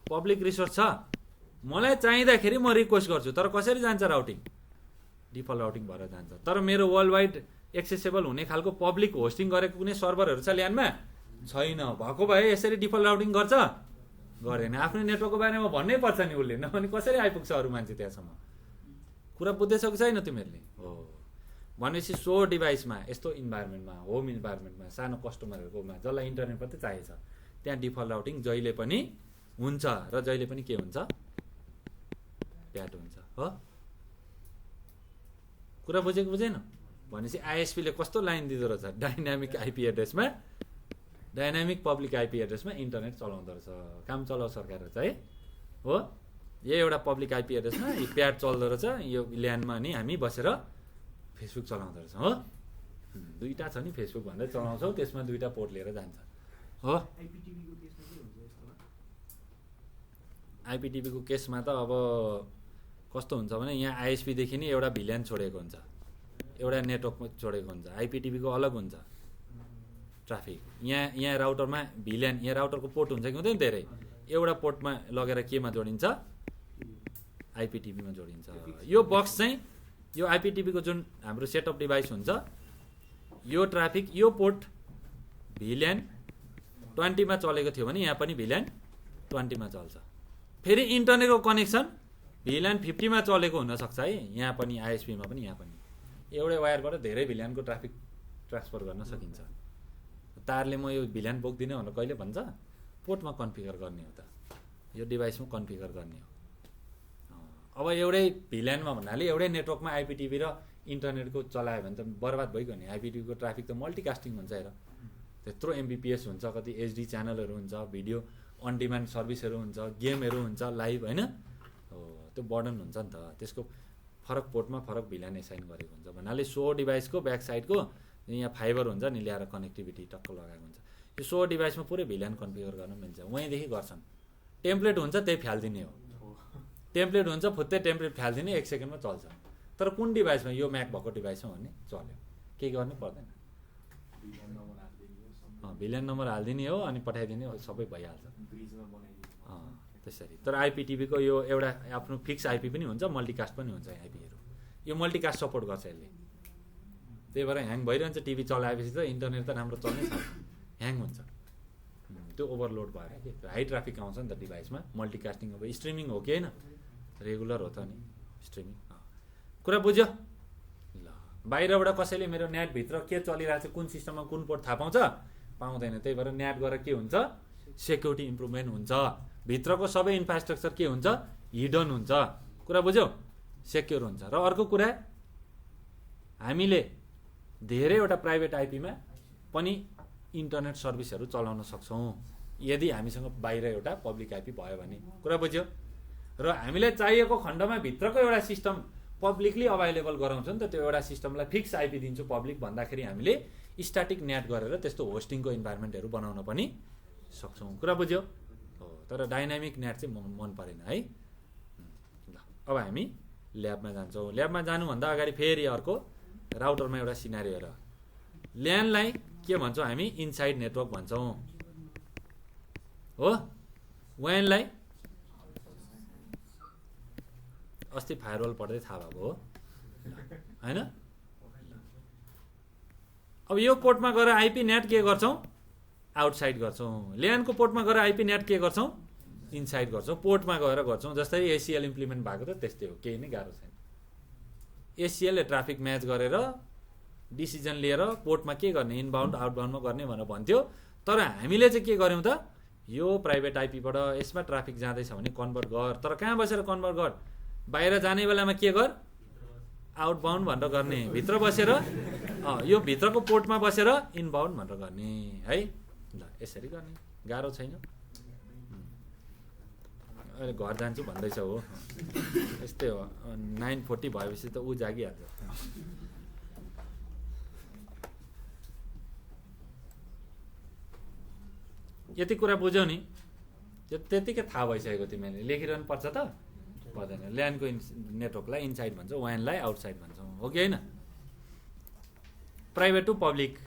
पब्लिक रिसोर्स छ, मलाई चाहिँदाखेरि म रिक्वेस्ट गर्छु, तर कसरी जान्छ राउटिङ? डिफल्ट राउटिङ भएर जान्छ। तर मेरो वर्ल्ड वाइड एक्सेसेबल हुने खालको पब्लिक होस्टिङ गरेको कुनै सर्भरहरू छ ल्यानमा? छैन। भएको भए यसरी डिफल्ट राउटिङ गर्छ? गरेन। आफ्नो नेटवर्कको बारेमा भन्नै पर्छ नि उसले, नभने कसरी आइपुग्छ अरू मान्छे त्यहाँसम्म? कुरा बुझ्दैछौ कि छैन तिमीहरूले? हो भनेपछि 100 डिभाइसमा यस्तो इन्भाइरोमेन्टमा, होम इन्भाइरोमेन्टमा, सानो कस्टमरहरूकोमा जसलाई इन्टरनेट मात्रै चाहिन्छ, त्यहाँ डिफल्ट राउटिङ जहिले पनि हुन्छ र जहिले पनि के हुन्छ? प्याट हुन्छ हो। कुरा बुझेको बुझेन? भनेपछि आइएसपीले कस्तो लाइन दिँदो रहेछ? डाइनामिक आइपी एड्रेसमा, डाइनामिक पब्लिक आइपी एड्रेसमा इन्टरनेट चलाउँदो रहेछ। काम चलाउ सरकार है हो। यो एउटा पब्लिक आइपी एड्रेसमा प्याड चल्दो रहेछ, यो ल्यान्डमा नि हामी बसेर फेसबुक चलाउँदो रहेछ हो। दुईवटा छ नि फेसबुक भन्दै चलाउँछौँ, त्यसमा 2टा पोर्ट लिएर जान्छ हो। आइपिटिभीको केसमा त अब कस्तो हुन्छ भने यहाँ आइएसपीदेखि नै एउटा भिल्यान छोडेको हुन्छ, एउटा नेटवर्कमा छोडेको हुन्छ। आइपिटिभीको अलग हुन्छ ट्राफिक। यहाँ राउटरमा भिल्यान, यहाँ राउटरको पोर्ट हुन्छ कि हुँदैन धेरै, एउटा पोर्टमा लगेर केमा जोडिन्छ? आइपिटिभीमा जोडिन्छ। यो बक्स चाहिँ यो आइपिटिभीको जुन हाम्रो सेटअप डिभाइस हुन्छ, यो ट्राफिक यो पोर्ट भिल्यान 20 मा चलेको थियो भने यहाँ पनि भिल्यान 20 मा चल्छ। फेरि इन्टरनेटको कनेक्सन भिल्यान 50 मा चलेको हुनसक्छ है, यहाँ पनि आइएसपीमा पनि, यहाँ पनि एउटै वायरबाट धेरै भिल्यानको ट्राफिक ट्रान्सफर गर्न सकिन्छ। तारले म यो भिल्यान बोक्दिनँ भनेर कहिले भन्छ? पोर्टमा कन्फिगर गर्ने हो त, यो डिभाइसमा कन्फिगर गर्ने हो। अब एउटै भिल्यानमा भन्नाले एउटै नेटवर्कमा आइपिटिभी र इन्टरनेटको चलायो भने त बर्बाद भइगयो नि। आइपिटिभीको ट्राफिक त मल्टिकास्टिङ हुन्छ हेर, त्यत्रो एमबिपिएस हुन्छ, कति एचडी च्यानलहरू हुन्छ, भिडियो अन डिमान्ड सर्भिसहरू हुन्छ, गेमहरू हुन्छ लाइभ होइन हो। त्यो बर्डन हुन्छ नि त, त्यसको फरक पोर्टमा फरक भिल्यान एसाइन गरेको हुन्छ। भन्नाले 100 डिभाइसको ब्याक साइडको यहाँ फाइबर हुन्छ नि, ल्याएर कनेक्टिभिटी टक्क लगाएको हुन्छ। यो 100 डिभाइसमा पुरै भिल्यान कन्फिगर गर्न मिल्छ। वहीँदेखि गर्छन्, टेम्प्लेट हुन्छ त्यही फालिदिने हो, टेम्प्लेट हुन्छ फुत्तै टेम्प्लेट फालिदिने, 1 सेकेन्डमा चल्छ। तर कुन डिभाइसमा? यो म्याक भएको डिभाइसमा भने चल्यो, केही गर्नु पर्दैन। भिल्यान नम्बर हालिदिने हो अनि पठाइदिने हो, सबै भइहाल्छ त्यसरी। तर आइपिटिभीको यो एउटा आफ्नो फिक्स आइपी पनि हुन्छ, मल्टिकास्ट पनि हुन्छ। आइपीहरू यो मल्टिकास्ट सपोर्ट गर्छ यसले, त्यही भएर ह्याङ भइरहन्छ। टिभी चलाएपछि त इन्टरनेट त राम्रो चल्नै छ, ह्याङ हुन्छ त्यो ओभरलोड भएर कि हाई ट्राफिक आउँछ नि त डिभाइसमा। मल्टिकास्टिङ अब स्ट्रिमिङ हो कि होइन? रेगुलर हो त नि स्ट्रिमिङ। कुरा बुझ्यो? ल बाहिरबाट कसैले मेरो नेटभित्र के चलिरहेको छ, कुन सिस्टममा कुन पोर्ट थाहा पाउँछ? पाउँदैन। त्यही भएर नेट गरेर के हुन्छ? सेक्युरिटी इम्प्रुभमेन्ट हुन्छ। भित्रको सबै इन्फ्रास्ट्रक्चर के हुन्छ? हिडन हुन्छ। कुरा बुझ्यौ? सेक्योर हुन्छ। र अर्को कुरा, हामीले धेरैवटा प्राइभेट आइपीमा पनि इन्टरनेट सर्भिसहरू चलाउन सक्छौँ यदि हामीसँग बाहिर एउटा पब्लिक आइपी भयो भने। कुरा बुझ्यो? र हामीलाई चाहिएको खण्डमा भित्रको एउटा सिस्टम पब्लिकली अभाइलेबल गराउँछ नि त, त्यो एउटा सिस्टमलाई फिक्स आइपी दिन्छु पब्लिक भन्दाखेरि हामीले स्ट्याटिक नेट गरेर त्यस्तो होस्टिङको इन्भाइरोमेन्टहरू बनाउन पनि सक्छौँ। कुरा बुझ्यो? हो। तर डाइनामिक नेट चाहिँ मन परेन है। ल अब हामी ल्याबमा जान्छौँ। ल्याबमा जानुभन्दा अगाडि फेरि अर्को राउटरमा एउटा सिनारियो हेर। ल्यानलाई के भन्छौँ हामी? इनसाइड नेटवर्क भन्छौँ हो। वानलाई अस्ति फायरवल पढ्दै थाहा भएको हो होइन? अब यो पोर्टमा गएर आइपी नेट के गर्छौँ? आउटसाइड गर्छौँ। ल्यानको पोर्टमा गएर आइपी नेट के गर्छौँ? इनसाइड गर्छौँ। पोर्टमा गएर गर्छौँ। जस्तै एसिएल इम्प्लिमेन्ट भएको त त्यस्तै हो, केही नै गाह्रो छैन। एसिएलले ट्राफिक म्याच गरेर डिसिजन लिएर पोर्टमा के गर्ने, इनबाउन्ड आउटबाउन्डमा गर्ने भनेर भन्थ्यो। तर हामीले चाहिँ के गर्यौँ त? यो प्राइभेट आइपीबाट यसमा ट्राफिक जाँदैछ भने कन्भर्ट गर। तर कहाँ बसेर कन्भर्ट गर? बाहिर जाने बेलामा के गर? आउटबाउन्ड भनेर गर्ने। भित्र बसेर यो भित्रको पोर्टमा बसेर इनबाउन्ड भनेर गर्ने है। ल यसरी गर्ने, गाह्रो छैन। अहिले घर जान्छु भन्दैछ हो, यस्तै हो। 9:40 भएपछि त ऊ जागिहाल्छ। यति कुरा बुझ्यौ नि, त्यतिकै थाहा भइसकेको तिमीले। लेखिरहनु पर्छ त पर्दैन। ल्यान्डको नेटवर्कलाई इनसाइड भन्छ, वानलाई आउटसाइड भन्छौँ, हो कि होइन? प्राइभेट टु पब्लिक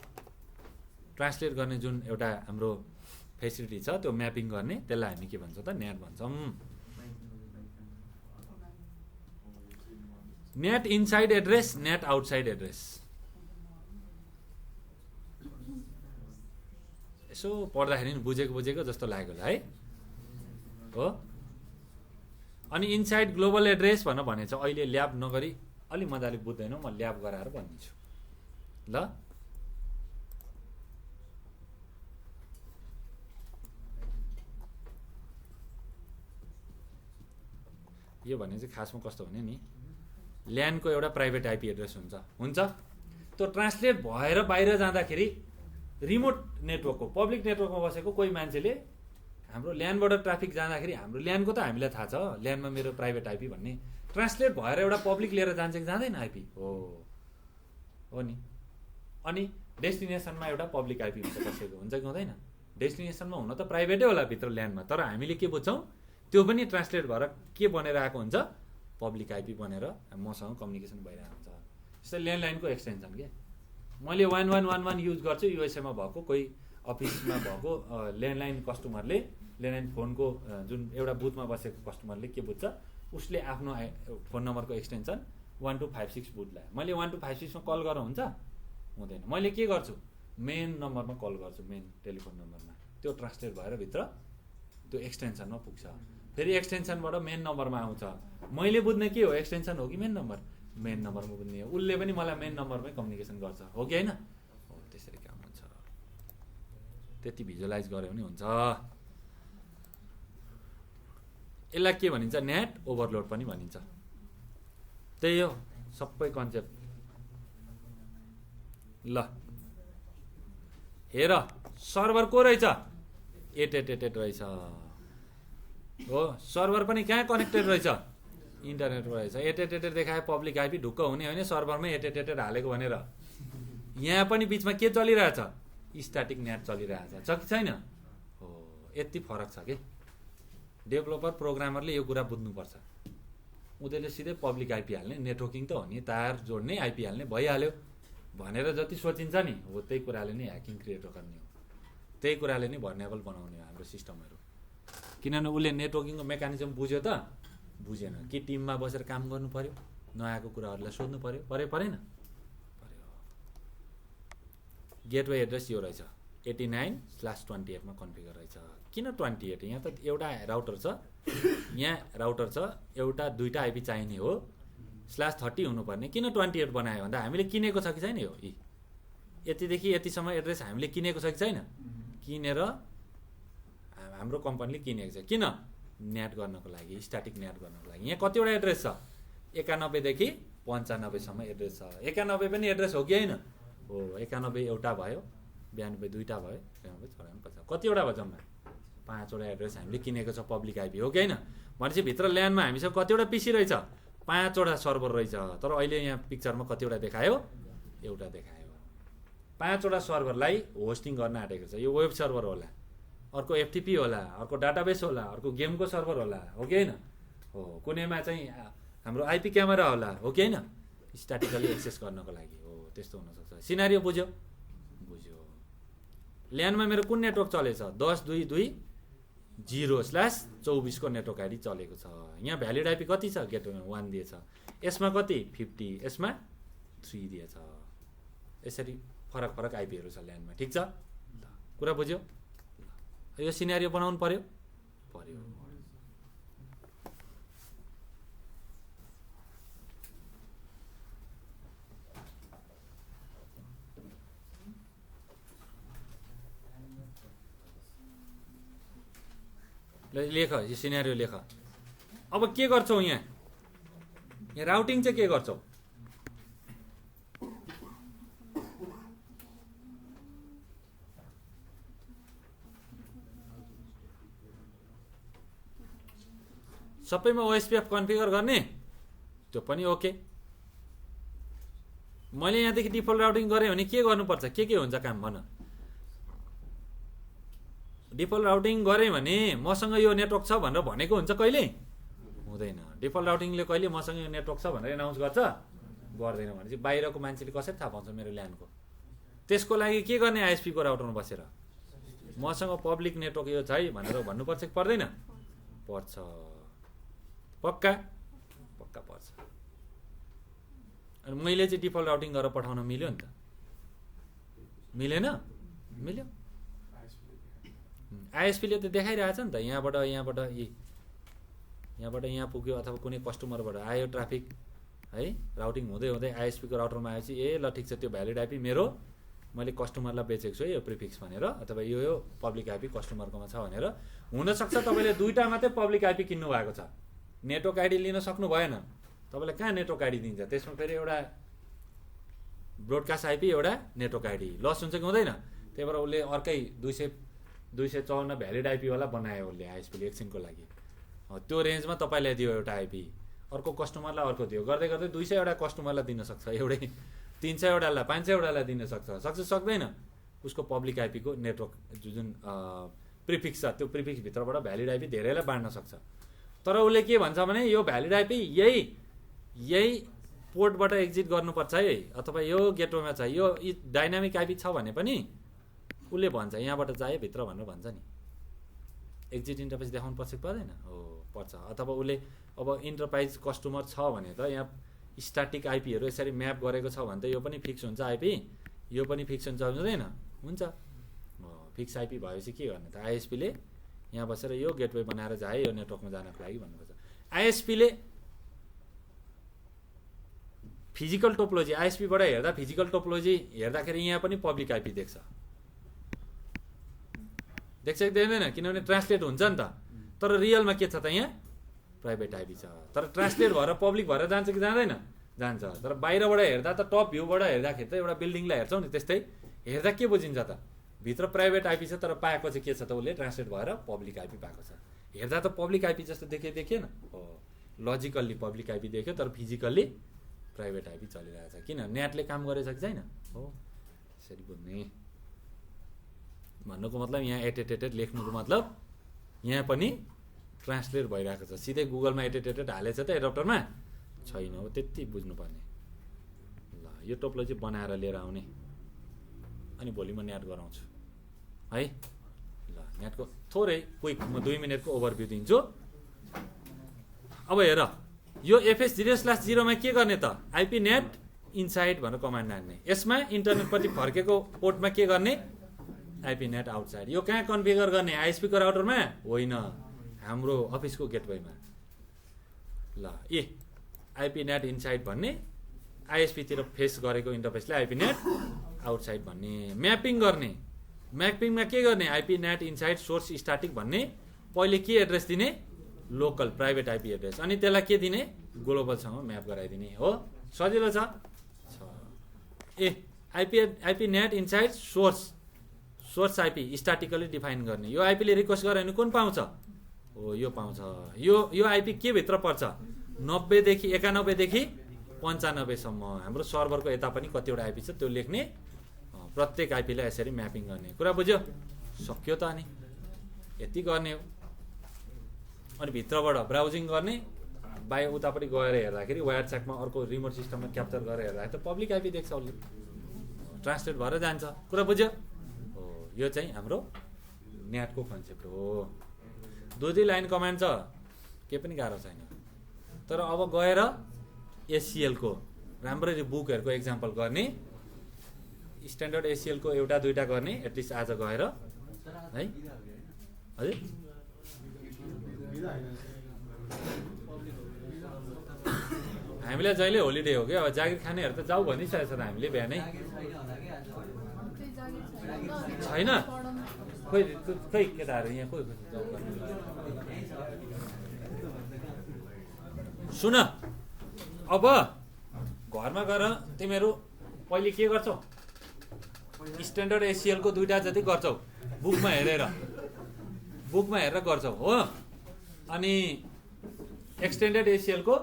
ट्रान्सलेट गर्ने जुन एउटा हाम्रो फेसिलिटी छ, त्यो म्यापिङ गर्ने, त्यसलाई हामी के भन्छौँ त? नेट भन्छौँ। Net inside address, net outside address. यसो पढ्दाखेरि नि बुझेको जस्तो लाग्यो होला है, हो? अनि इनसाइड ग्लोबल एड्रेस भनेछ। अहिले ल्याब नगरी अलि मजाले बुझ्दैनौ, म ल्याब गराएर भनिदिन्छु ल। यो भने चाहिँ खासमा कस्तो भने नि, ल्यान्डको एउटा प्राइभेट आइपी एड्रेस हुन्छ। त्यो ट्रान्सलेट भएर बाहिर जाँदाखेरि रिमोट नेटवर्कको, पब्लिक नेटवर्कमा बसेको कोही मान्छेले हाम्रो ल्यान्डबाट ट्राफिक जाँदाखेरि, हाम्रो ल्यान्डको त हामीलाई थाहा छ, ल्यान्डमा मेरो प्राइभेट आइपी भन्ने ट्रान्सलेट भएर एउटा पब्लिक लिएर जान्छ कि जाँदैन आइपी? हो नि। अनि डेस्टिनेसनमा एउटा पब्लिक आइपी हुन्छ बसेको, हुन्छ कि हुँदैन? डेस्टिनेसनमा हुन त प्राइभेटै होला भित्र ल्यान्डमा, तर हामीले के बुझ्छौँ? त्यो पनि ट्रान्सलेट भएर के बनेर आएको हुन्छ? पब्लिक आइपी बनेर मसँग कम्युनिकेसन भइरहेको हुन्छ। जस्तै ल्यान्डलाइनको एक्सटेन्सन के, मैले 1111 युज गर्छु, युएसएमा भएको कोही अफिसमा भएको ल्यान्डलाइन कस्टमरले, ल्यान्डलाइन फोनको जुन एउटा बुथमा बसेको कस्टमरले के बुझ्छ? उसले आफ्नो फोन नम्बरको एक्सटेन्सन 1256 बुझ्ला। मैले 1256मा कल गरेर हुन्छ? हुँदैन। मैले के गर्छु? मेन नम्बरमा कल गर्छु, मेन टेलिफोन नम्बरमा। त्यो ट्रान्सलेट भएर भित्र त्यो एक्सटेन्सनमा पुग्छ। फेरि एक्सटेन्सनबाट मेन नम्बरमा आउँछ। मैले बुझ्ने के हो? एक्सटेन्सन हो कि मेन नम्बर? मेन नम्बरमा बुझ्ने हो। उसले पनि मलाई मेन नम्बरमै कम्युनिकेसन गर्छ, हो कि होइन? हो, त्यसरी काम हुन्छ। त्यति भिजुअलाइज गऱ्यो भने हुन्छ। यसलाई के भनिन्छ? नेट ओभरलोड पनि भनिन्छ। त्यही हो सबै कन्सेप्ट। ल हेर, सर्भर को रहेछ? 888 रहेछ हो। सर्भर पनि कहाँ कनेक्टेड रहेछ? इन्टरनेटमा रहेछ। 888 देखाए पब्लिक आइपी ढुक्क हुने होइन, सर्भरमै 888 हालेको भनेर। यहाँ पनि बिचमा के चलिरहेछ? स्ट्याटिक नेट चलिरहेछ, छ कि छैन? हो, यति फरक छ कि डेभलपर प्रोग्रामरले यो कुरा बुझ्नुपर्छ। उनीहरूले सिधै पब्लिक आइपी हाल्ने, नेटवर्किङ त हो नि, तार जोड्ने, आइपी हाल्ने, भइहाल्यो भनेर जति सोचिन्छ नि, हो त्यही कुराले नै ह्याकिङ क्रिएट गर्ने हो। त्यही कुराले नै भर्नेबल बनाउने हो हाम्रो सिस्टमहरू। किनभने उसले नेटवर्किङको मेकानिजम बुझ्यो त? बुझेन। कि टिममा बसेर काम गर्नु पर्यो, नआएको कुराहरूलाई सोध्नु पर्यो, परेन? पर्यो। गेटवे एड्रेस यो रहेछ, 89/28 मा कन्फिगर रहेछ। किन 28? यहाँ त एउटा राउटर छ, यहाँ राउटर छ, एउटा दुईटा आइपी चाहिने हो, /30 हुनुपर्ने। किन 28 बनायो भन्दा हामीले किनेको छ कि छैन? हो, यतिदेखि यतिसम्म एड्रेस हामीले किनेको छ कि छैन? किनेर हाम्रो कम्पनीले किनेको छ। किन? नेट गर्नको लागि, स्ट्याटिक नेट गर्नको लागि। यहाँ कतिवटा एड्रेस छ? 91 देखि 95 सम्म एड्रेस छ। 91 पनि एड्रेस हो कि होइन? हो, 91 एउटा भयो, 92 दुईटा भयो, 94 कतिवटा भयो? जम्मा 5वटा एड्रेस हामीले किनेको छ पब्लिक आइपी, हो कि होइन? भनेपछि भित्र ल्यान्डमा हामीसँग कतिवटा पिसी रहेछ? 5वटा सर्भर रहेछ। तर अहिले यहाँ पिक्चरमा कतिवटा देखायो? एउटा देखायो। 5वटा सर्भरलाई होस्टिङ गर्न आँटेको छ। यो वेब सर्भर होला, अर्को एफटिपी होला, अर्को डाटाबेस होला, अर्को गेमको सर्भर होला, हो कि होइन? हो, कुनैमा चाहिँ हाम्रो आइपी क्यामेरा होला, हो कि होइन? स्ट्याटिकली एक्सेस गर्नको लागि। हो, त्यस्तो हुनसक्छ। सिनारियो बुझ्यो? बुझ्यो। ल्यान्डमा मेरो कुन नेटवर्क चलेछ? 10.2.20/24 को नेटवर्क आइडी चलेको छ। यहाँ भ्यालिड आइपी कति छ? गेटवेमा 1 दिएछ। यसमा कति? 50। यसमा 3 दिएछ। यसरी फरक आइपीहरू छ ल्यान्डमा। ठिक छ? कुरा बुझ्यो? यो सिनारियो बनाउनु पर्यो। लेख, यो सिनारियो लेख। अब के गर्छौ? यहाँ राउटिङ चाहिँ के गर्छौ? सबैमा ओएसपीएफ कन्फिगर गर्ने त्यो पनि ओके। मैले यहाँदेखि डिफल्ट राउटिङ गरेँ भने के गर्नुपर्छ, के हुन्छ काम भन। डिफल्ट राउटिङ गरेँ भने मसँग यो नेटवर्क छ भनेर भनेको हुन्छ कहिले हुँदैन। डिफल्ट राउटिङले कहिले मसँग यो नेटवर्क छ भनेर एनाउन्स गर्छ गर्दैन भने चाहिँ बाहिरको मान्छेले कसरी थाहा पाउँछ मेरो ल्यान्डको। त्यसको लागि के गर्ने, आइएसपीको राउटरमा बसेर मसँग पब्लिक नेटवर्क यो छ है भनेर भन्नुपर्छ कि पर्दैन, पर्छ, पक्का पक्का पर्छ। अनि मैले चाहिँ डिफल्ट राउटिङ गरेर पठाउन मिल्यो नि त, मिलेन, मिल्यो। आइएसपीले त देखाइरहेछ नि त, यहाँबाट यहाँ पुग्यो अथवा कुनै कस्टमरबाट आयो ट्राफिक है, राउटिङ हुँदै हुँदै आइएसपीको राउटरमा आएपछि ए ल ठिक छ त्यो भ्यालिड आइपी मेरो मैले कस्टमरलाई बेचेको छु है यो प्रिफिक्स भनेर, अथवा यो पब्लिक आइपी कस्टमरकोमा छ भनेर। हुनसक्छ तपाईँले दुईवटा मात्रै पब्लिक आइपी किन्नु भएको छ, नेटवर्क आइडी लिन सक्नु भएन, तपाईँलाई कहाँ नेटवर्क आइडी दिन्छ, त्यसमा फेरि एउटा ब्रोडकास्ट आइपी एउटा नेटवर्क आइडी लस हुन्छ कि हुँदैन। त्यही भएर उसले अर्कै 254 भ्यालिड आइपीवाला बनायो उसले आइएसपीले एकछिनको लागि, त्यो रेन्जमा तपाईँलाई दियो एउटा आइपी, अर्को कस्टमरलाई अर्को दियो, गर्दै गर्दै 200 कस्टमरलाई दिन सक्छ एउटै, 300 500 दिन सक्छ सक्दैन। उसको पब्लिक आइपीको नेटवर्क जुन प्रिफिक्स छ त्यो प्रिफिक्स भित्रबाट भ्यालिड आइपी धेरैलाई बाँड्न सक्छ। तर उसले के भन्छ भने यो भ्यालिड आइपी यही पोर्टबाट एक्जिट गर्नुपर्छ है, अथवा यो गेटवेमा छ, यो डाइनामिक आइपी छ भने पनि उसले भन्छ यहाँबाट चाहियो भित्र भनेर भन्छ नि। एक्जिट इन्टरफेस देखाउनु पर्छ कि पर्दैन, हो पर्छ। अथवा उसले अब इन्टरप्राइज कस्टमर छ भने त यहाँ स्ट्याटिक आइपीहरू यसरी म्याप गरेको छ भने त यो पनि फिक्स हुन्छ आइपी, यो पनि फिक्स हुन्छ हुँदैन, हुन्छ। फिक्स आइपी भएपछि के गर्ने त, आइएसपीले यहाँ बसेर यो गेटवे बनाएर जाए यो नेटवर्कमा जानको लागि भन्नुपर्छ। आइएसपीले फिजिकल टोपोलोजी, आइएसपीबाट हेर्दा फिजिकल टोपोलोजी हेर्दाखेरि यहाँ पनि पब्लिक आइपी देख्छ कि देख्दैन, किनभने ट्रान्सलेट हुन्छ नि त। तर रियलमा के छ त, यहाँ प्राइभेट आइपी छ, तर ट्रान्सलेट भएर पब्लिक भएर जान्छ कि जाँदैन, जान्छ। तर बाहिरबाट हेर्दा त टप भ्यूबाट हेर्दाखेरि त एउटा बिल्डिङलाई हेर्छौ नि त्यस्तै हेर्दा के बुझिन्छ त, भित्र प्राइभेट आइपी छ तर पाएको चाहिँ के छ त, उसले ट्रान्सलेट भएर पब्लिक आइपी पाएको छ। हेर्दा त पब्लिक आइपी जस्तो देखेन हो, लजिकल्ली पब्लिक आइपी देख्यो तर फिजिकल्ली प्राइभेट आइपी चलिरहेछ। किन, नेटले काम गरेछ कि छैन, हो यसरी बुझ्ने भन्नुको मतलब। यहाँ एटेटेटेड लेख्नुको मतलब यहाँ पनि ट्रान्सलेट भइरहेको छ, सिधै गुगलमा एटेटेटेड हालेछ त एडप्टरमा छैन, हो त्यति बुझ्नुपर्ने। ल यो टोपोलोजी बनाएर लिएर आउने, अनि भोलि म नेट गराउँछु है। ल नेटको थोरै क्विक म 2 मिनटको ओभरभ्यू दिन्छु। अब हेर यो FS0/0 मा के गर्ने त, आइपी नेट इनसाइड भनेर कमान्ड हान्ने, यसमा इन्टरनेटपट्टि फर्केको पोर्टमा के गर्ने, आइपी नेट आउटसाइड। यो कहाँ कन्फिगर गर्ने, आइएसपीको राउटरमा होइन, हाम्रो अफिसको गेटवेमा। ल आइपी नेट इनसाइड भन्ने, आइएसपीतिर फेस गरेको इन्टरफेसलाई आइपी नेट आउटसाइड भन्ने। म्यापिङ गर्ने, म्यापिङमा के गर्ने, IP NAT inside source static भन्ने, पहिले के एड्रेस दिने, लोकल प्राइभेट आइपी एड्रेस, अनि त्यसलाई के दिने, ग्लोबलसँग म्याप गराइदिने, हो सजिलो छ। IP NAT inside source IP statically define गर्ने। यो आइपीले रिक्वेस्ट गरे भने कुन पाउँछ, हो यो पाउँछ। यो आइपी के भित्र पर्छ, 90 देखि 91 देखि 95 सम्म। हाम्रो सर्भरको यता पनि कतिवटा आइपी छ त्यो लेख्ने, प्रत्येक आइपीलाई यसरी म्यापिङ गर्ने। कुरा बुझ्यो, सक्यो त। अनि यति गर्ने हो। अनि भित्रबाट ब्राउजिङ गर्ने, बाहिर उतापट्टि गएर हेर्दाखेरि वायर ट्र्याकमा अर्को रिमोट सिस्टममा क्याप्चर गरेर हेर्दाखेरि त पब्लिक आइपी देख्छ, उसले ट्रान्सलेट भएर जान्छ। कुरा बुझ्यो, हो यो चाहिँ हाम्रो नेटको कन्सेप्ट हो। 2 लाइन कमान्ड छ, केही पनि गाह्रो छैन। तर अब गएर एससिएलको राम्ररी बुकहरूको एक्जाम्पल गर्ने, स्ट्यान्डर्ड एससिएलको एउटा दुईटा गर्ने एटलिस्ट आज गएर है। हजुर हामीलाई जहिले होलिडे हो क्या, अब जागिर खानेहरू त जाऊ भनिसकेको छ त हामीले बिहानै, छैन खै केटाहरू यहाँ खोइ सुन। अब घरमा गएर तिमीहरू पहिले के गर्छौ, स्ट्यान्डर्ड एससिएलको 2टा जति गर्छौ, बुकमा हेरेर गर्छौ, हो। अनि एक्सटेन्डेड एसिएलको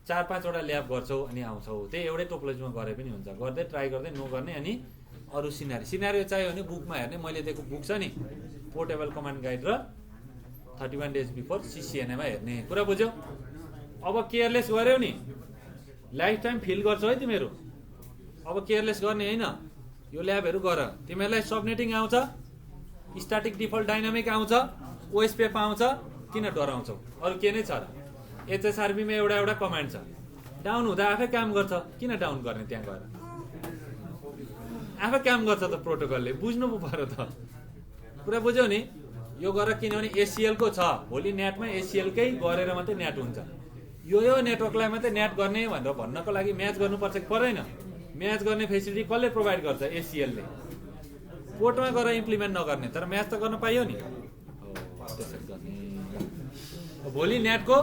4-5 ल्याब गर्छौ अनि आउँछौ। त्यही एउटै टोपोलोजीमा गरे पनि हुन्छ, गर्दै ट्राई गर्दै नगर्ने। अनि अरू सिनारियो चाहियो भने बुकमा हेर्ने, मैले दिएको बुक छ नि पोर्टेबल कमान्ड गाइड र 31 days बिफोर CCNA मा हेर्ने कुरा बुझ्यौ। अब केयरलेस गर्यौ नि लाइफ टाइम फिल गर्छौ है तिमीहरू। अब केयरलेस गर्ने होइन, यो ल्याबहरू गर। तिमीहरूलाई सबनेटिङ आउँछ, स्ट्याटिक डिफल्ट डाइनामिक आउँछ, ओएसपीएफ आउँछ, किन डराउँछौ? अरू के नै छ र? HSRP मा एउटा कमान्ड छ, डाउन हुँदा आफै काम गर्छ, किन डाउन गर्ने? त्यहाँ गएर आफै काम गर्छ त प्रोटोकलले, बुझ्नु पो पर्यो त। कुरा बुझ्यौ नि? यो गर, किनभने ACL को छ, भोलि नेटमा ACL कै गरेर मात्रै नेट हुन्छ। यो नेटवर्कलाई मात्रै नेट गर्ने भनेर भन्नको लागि म्याच गर्नुपर्छ कि पर्दैन? म्याच गर्ने फेसिलिटी कसले प्रोभाइड गर्छ? ACL ले। पोर्टमा गएर इम्प्लिमेन्ट नगर्ने, तर म्याच त गर्न पाइयो नि। त्यसरी गर्ने भोलि नेटको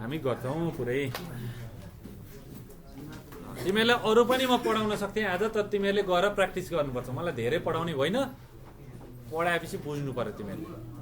हामी गर्छौँ पुरै। तिमीहरूलाई अरू पनि म पढाउन सक्थेँ आज, तर तिमीहरूले गएर प्र्याक्टिस गर्नुपर्छ। मलाई धेरै पढाउने होइन, पढाएपछि बुझ्नु पर्यो तिमीहरूले।